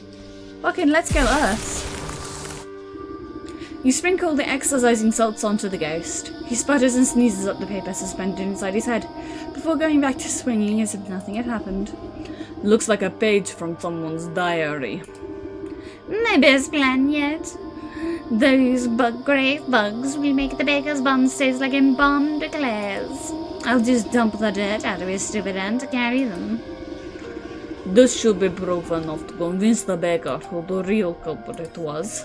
Fucking let's go us. You sprinkle the exercising salts onto the ghost. He sputters and sneezes up the paper suspended inside his head, before going back to swinging as if nothing had happened. Looks like a page from someone's diary. My best plan yet. Those grave bugs will make the baker's buns taste like embalmed eclairs. I'll just dump the dirt out of his stupid hand to carry them. This should be proof enough to convince the baker who the real culprit was.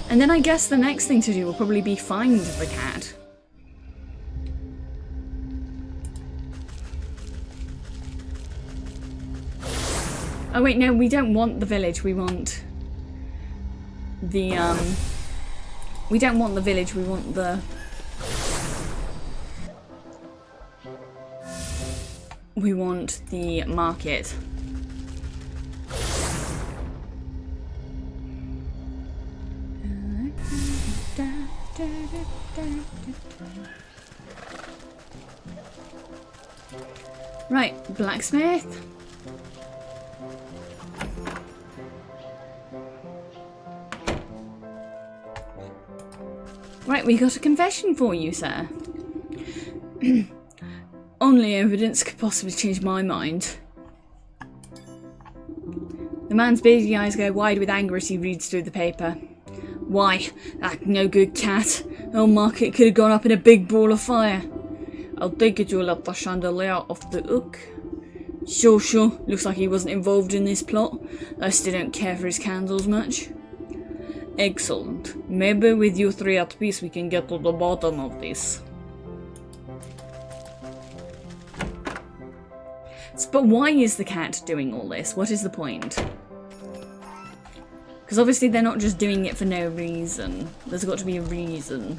And then I guess the next thing to do will probably be find the cat. Oh wait, no, we don't want the village, we want the, we don't want the village, we want the... We want the market. Right, blacksmith. Right, we got a confession for you, sir. Only evidence could possibly change my mind. The man's beady eyes go wide with anger as he reads through the paper. Why, that no good cat. Our market could have gone up in a big ball of fire. I'll take it you'll let the chandelier off the hook. Sure. Looks like he wasn't involved in this plot. I still don't care for his candles much. Excellent. Maybe with you three at peace we can get to the bottom of this. But why is the cat doing all this? What is the point? Because obviously they're not just doing it for no reason. There's got to be a reason.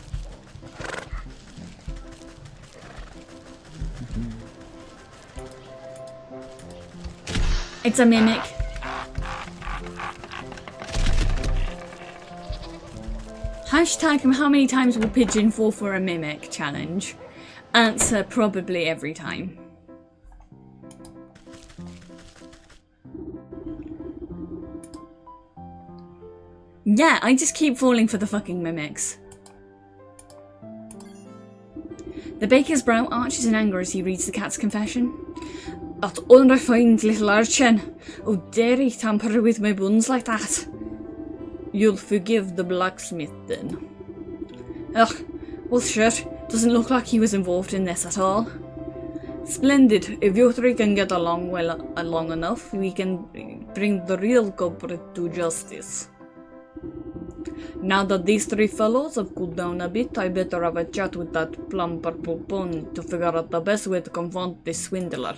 It's a mimic. Hashtag how many times will pigeon fall for a mimic challenge? Answer probably every time. Yeah, I just keep falling for the fucking mimics. The baker's brow arches in anger as he reads the cat's confession. That unrefined little urchin! Oh, dare he tamper with my buns like that? You'll forgive the blacksmith then. Ugh, well sure, doesn't look like he was involved in this at all. Splendid, if you three can get along long enough, we can bring the real culprit to justice. Now that these three fellows have cooled down a bit, I better have a chat with that plum purple pony to figure out the best way to confront this swindler.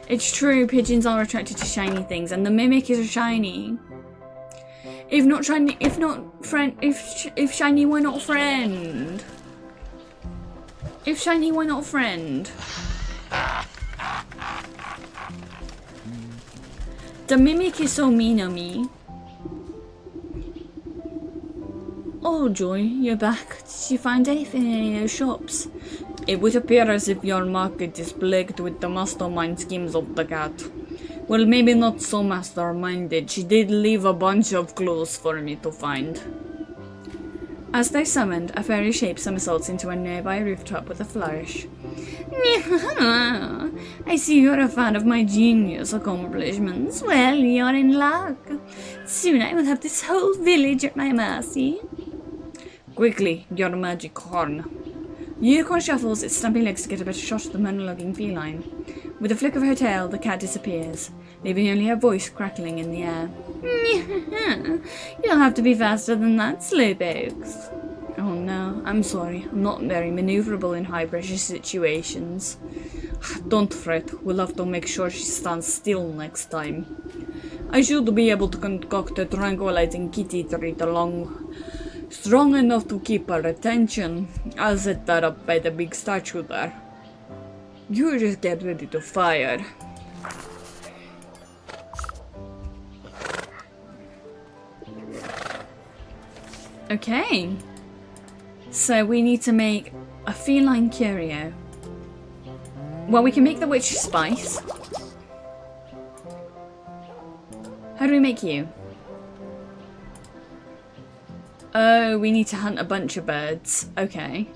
It's true, pigeons are attracted to shiny things, and the mimic is shiny. If shiny, why not friend? If shiny, why not friend? The mimic is so mean on me. Oh Joy, you're back. Did you find anything in any of those shops? It would appear as if your market is plagued with the mastermind schemes of the cat. Well, maybe not so masterminded. She did leave a bunch of clues for me to find. As they summoned, a fairy shape somersaults into a nearby rooftop with a flourish. I see you're a fan of my genius accomplishments. Well, you're in luck. Soon I will have this whole village at my mercy. Quickly, your magic horn. Unicorn shuffles its stumpy legs to get a better shot of the monologuing feline. With a flick of her tail, the cat disappears, leaving only her voice crackling in the air. You'll have to be faster than that, slowpokes. Oh no, I'm sorry. I'm not very maneuverable in high-pressure situations. Don't fret, we'll have to make sure she stands still next time. I should be able to concoct a tranquilizing kitty treat strong enough to keep her attention. I'll set that up by the big statue there. You just get ready to fire. Okay. So we need to make a feline curio. Well, we can make the witch spice. How do we make you? Oh, we need to hunt a bunch of birds. Okay.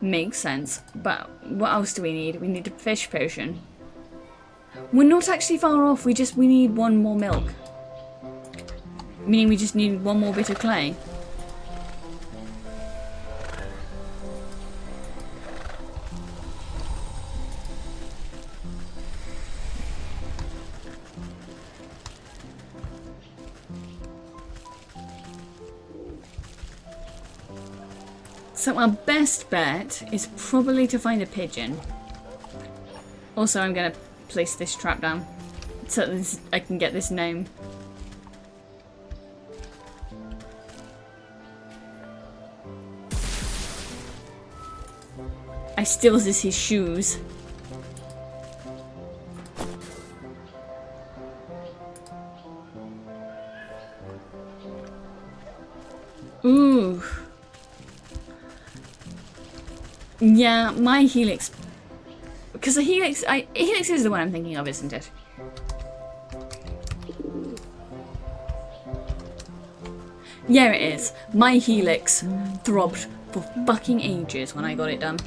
Makes sense. But what else do we need? We need a fish potion. We're not actually far off. We need one more milk. Meaning we just need one more bit of clay. So our best bet is probably to find a pigeon. Also, I'm going to place this trap down so that I can get this gnome. I steals his shoes. Ooh. Yeah, my helix Because the helix, helix is the one I'm thinking of, isn't it? Yeah, it is. My helix throbbed for fucking ages when I got it done.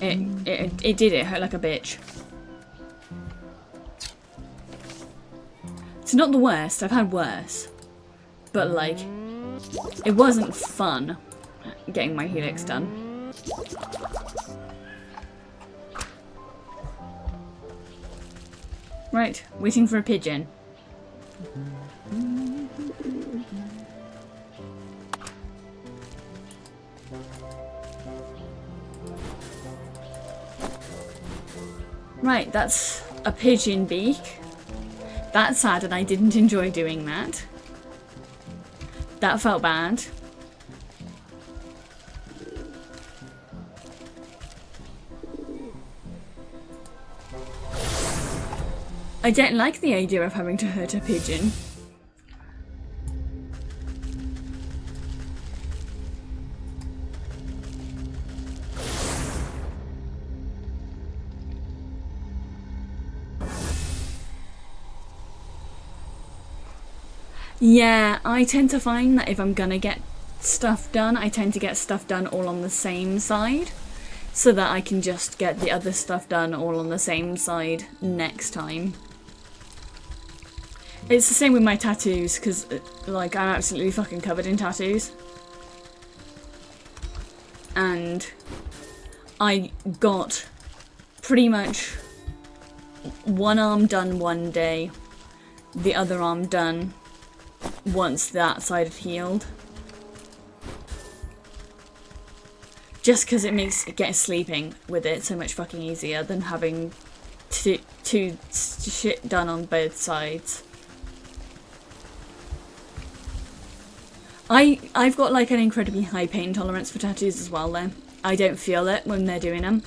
It did. It hurt like a bitch. It's not the worst. I've had worse. But, like, it wasn't fun getting my helix done. Right, waiting for a pigeon. Right, that's a pigeon beak. That's sad and I didn't enjoy doing that. That felt bad. I don't like the idea of having to hurt a pigeon. Yeah, I tend to find that if I'm gonna get stuff done, I tend to get stuff done all on the same side, so that I can just get the other stuff done all on the same side next time. It's the same with my tattoos, because, like, I'm absolutely fucking covered in tattoos. And I got pretty much one arm done one day, the other arm done once that side had healed. Just because it makes getting sleeping with it so much fucking easier than having two shit done on both sides. I've got like an incredibly high pain tolerance for tattoos as well though. I don't feel it when they're doing them.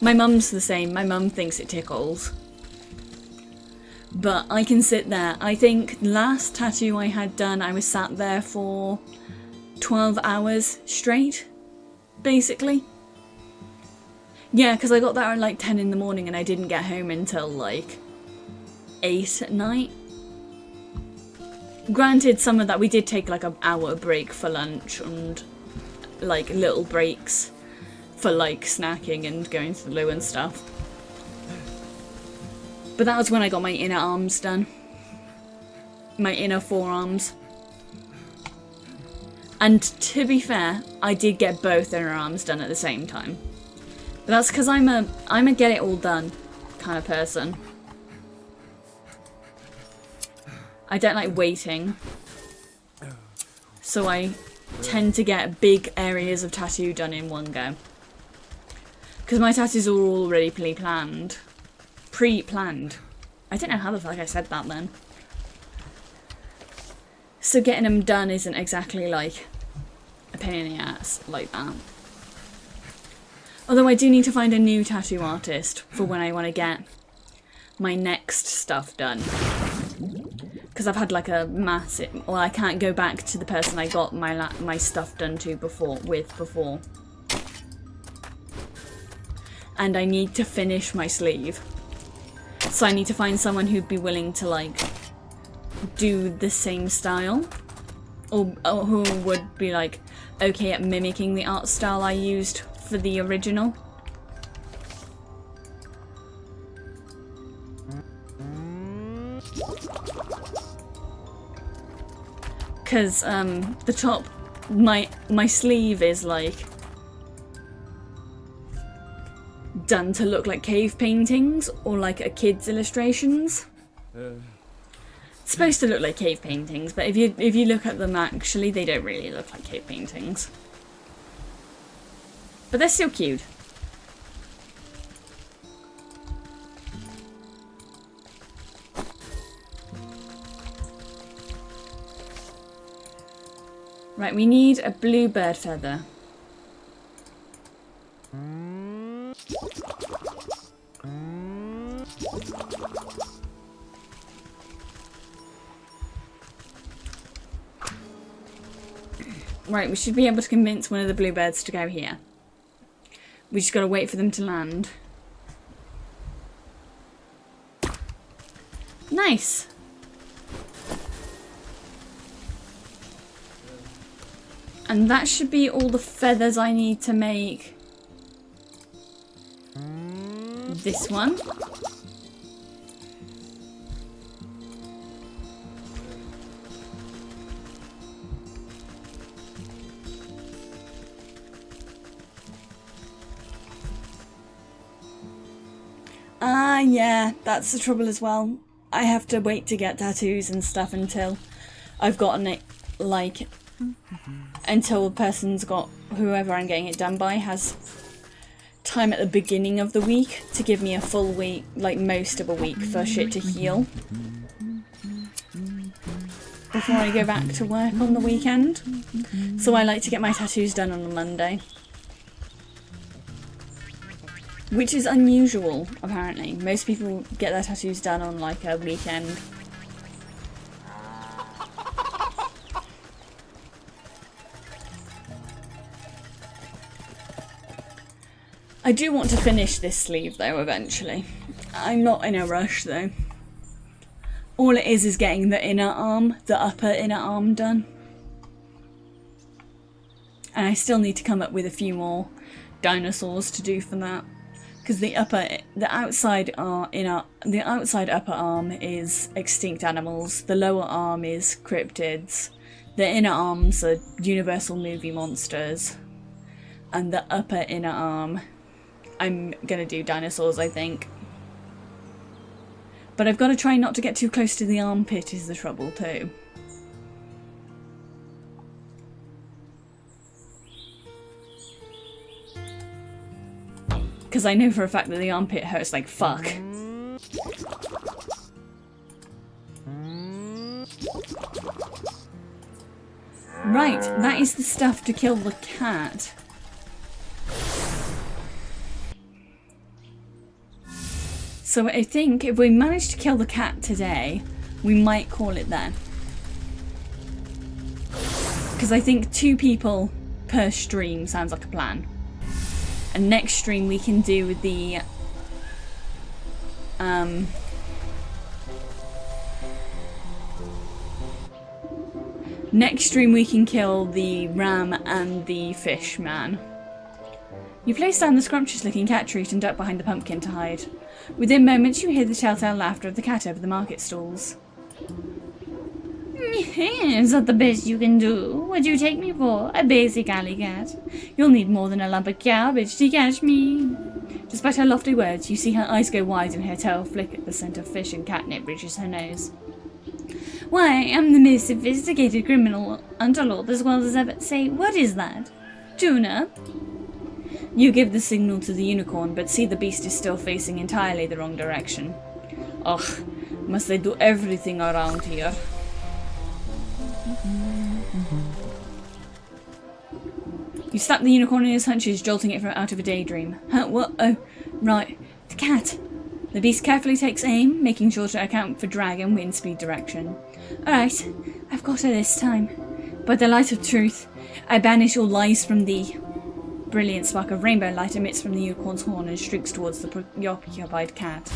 My mum's the same. My mum thinks it tickles. But I can sit there. I think last tattoo I had done, I was sat there for 12 hours straight, basically. Yeah, because I got that at like 10 in the morning and I didn't get home until like 8 at night. Granted, some of that, we did take like an hour break for lunch and like little breaks for like snacking and going to the loo and stuff. But that was when I got my inner arms done. My inner forearms. And to be fair, I did get both inner arms done at the same time. But that's because I'm a get it all done kind of person. I don't like waiting. So I tend to get big areas of tattoo done in one go. Because my tattoos are already pre-planned. Pre-planned. I don't know how the fuck I said that then. So getting them done isn't exactly like a pain in the ass like that. Although I do need to find a new tattoo artist for when I want to get my next stuff done. Because I've had like a massive... Well, I can't go back to the person I got my stuff done to before. And I need to finish my sleeve. So I need to find someone who'd be willing to like do the same style, or who would be like okay at mimicking the art style I used for the original. Because the top, my sleeve is like done to look like cave paintings or like a kid's illustrations. It's supposed to look like cave paintings, but if you look at them actually, they don't really look like cave paintings. But they're still cute. Right, we need a bluebird feather. Right, we should be able to convince one of the bluebirds to go here. We just gotta wait for them to land. Nice. And that should be all the feathers I need to make this one. Yeah, that's the trouble as well. I have to wait to get tattoos and stuff until I've gotten it, like, until the person's got, whoever I'm getting it done by has time at the beginning of the week to give me a full week, like most of a week for shit to heal before I go back to work on the weekend. So I like to get my tattoos done on a Monday. Which is unusual, apparently. Most people get their tattoos done on like a weekend. I do want to finish this sleeve though, eventually. I'm not in a rush though. All it is getting the inner arm, the upper inner arm done. And I still need to come up with a few more dinosaurs to do for that. Because the outside upper arm is extinct animals, the lower arm is cryptids, the inner arms are Universal movie monsters, and the upper inner arm, I'm gonna do dinosaurs, I think. But I've got to try not to get too close to the armpit is the trouble too. Because I know for a fact that the armpit hurts like fuck. Right, that is the stuff to kill the cat. So I think if we manage to kill the cat today, we might call it there. Because I think 2 people per stream sounds like a plan. And next stream we can do the next stream we can kill the ram and the fish man. You place down the scrumptious looking cat treat and duck behind the pumpkin to hide. Within moments you hear the telltale laughter of the cat over the market stalls. Is that the best you can do? What do you take me for? A basic alley cat? You'll need more than a lump of garbage to catch me. Despite her lofty words, you see her eyes go wide and her tail flick at the scent of fish and catnip reaches her nose. Why, I'm the most sophisticated criminal underlord as well as ever. Say, what is that? Tuna? You give the signal to the unicorn, but see the beast is still facing entirely the wrong direction. Ugh, must they do everything around here? You slap the unicorn in his hunches, jolting it from out of a daydream. Huh, what? Oh, right. The cat. The beast carefully takes aim, making sure to account for drag and wind speed direction. Alright, I've got her this time. By the light of truth, I banish all lies from thee. Brilliant spark of rainbow light emits from the unicorn's horn and streaks towards the preoccupied cat.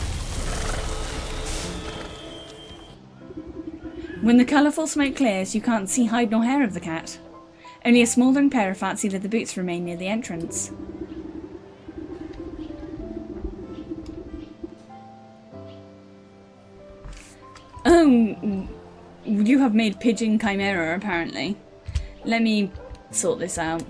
When the colourful smoke clears, you can't see hide nor hair of the cat. Only a smouldering pair of fancy leather boots remain near the entrance. Oh, you have made pigeon chimera apparently. Let me sort this out.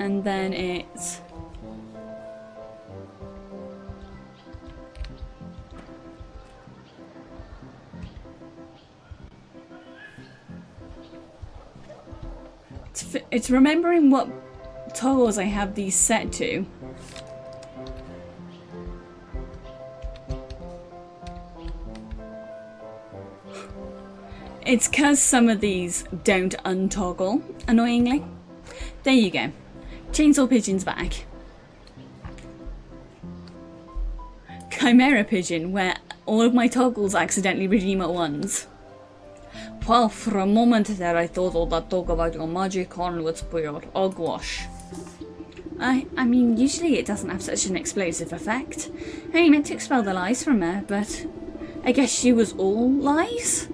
And then it's it's remembering what toggles I have these set to. It's because some of these don't untoggle, annoyingly. There you go. Chainsaw pigeon's back. Chimera pigeon, where all of my toggles accidentally redeem at once. Well, for a moment there I thought all that talk about your magic horn would spoil hogwash. I mean, usually it doesn't have such an explosive effect. I only meant to expel the lies from her, but I guess she was all lies?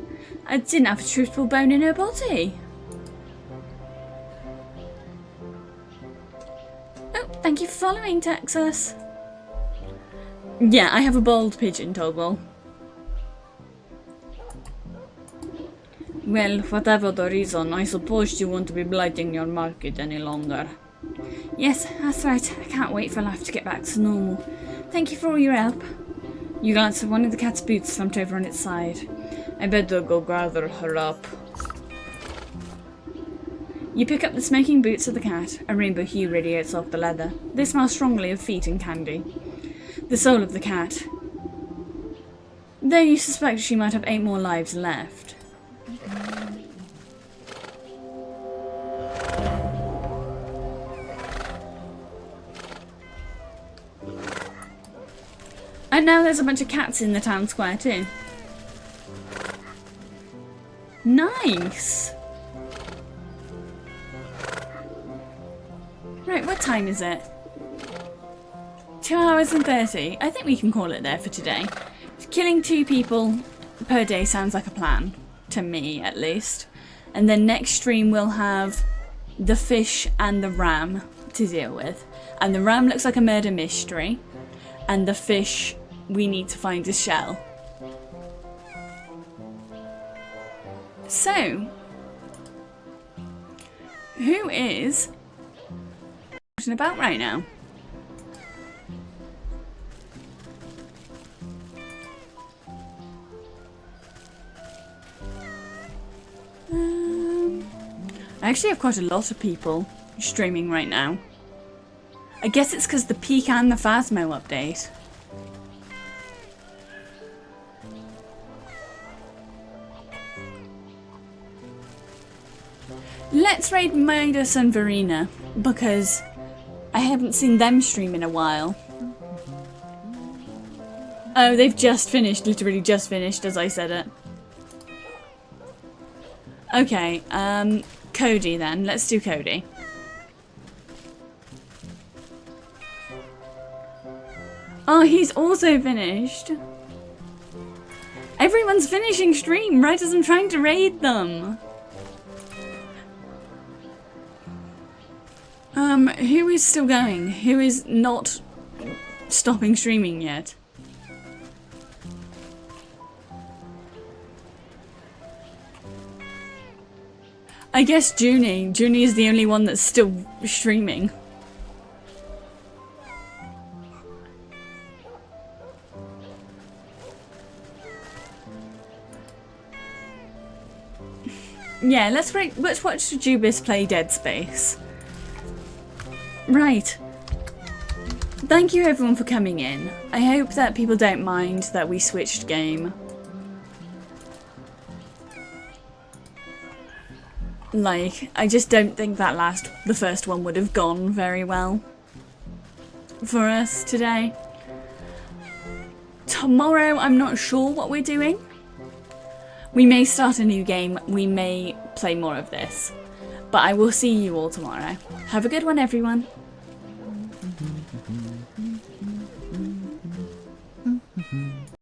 I didn't have a truthful bone in her body. Oh, thank you for following, Texas. Yeah, I have a bold pigeon toggle. Well, whatever the reason, I suppose you won't be blighting your market any longer. Yes, that's right. I can't wait for life to get back to normal. Thank you for all your help. You glance at one of the cat's boots slumped over on its side. I better go gather her up. You pick up the smoking boots of the cat. A rainbow hue radiates off the leather. They smell strongly of feet and candy. The soul of the cat. Though you suspect she might have 8 more lives left. And now there's a bunch of cats in the town square too. Nice! Right, what time is it? 2 hours and 30. I think we can call it there for today. Killing 2 people per day sounds like a plan. To me, at least. And then next stream we'll have the fish and the ram to deal with. And the ram looks like a murder mystery. And the fish, we need to find a shell. So, who is about right now? I actually have quite a lot of people streaming right now. I guess it's because the Peak and the Phasmo update. Let's raid Midas and Verena, because I haven't seen them stream in a while. Oh, they've just finished, literally just finished as I said it. Okay, Cody then. Let's do Cody. Oh, he's also finished. Everyone's finishing stream right as I'm trying to raid them. Who is still going? Who is not stopping streaming yet? I guess Junie. Junie is the only one that's still streaming. Yeah, let's watch Jubis play Dead Space. Right. Thank you everyone for coming in. I hope that people don't mind that we switched game. Like, I just don't think that the first one would have gone very well for us today. Tomorrow, I'm not sure what we're doing. We may start a new game, we may play more of this. But I will see you all tomorrow. Have a good one, everyone.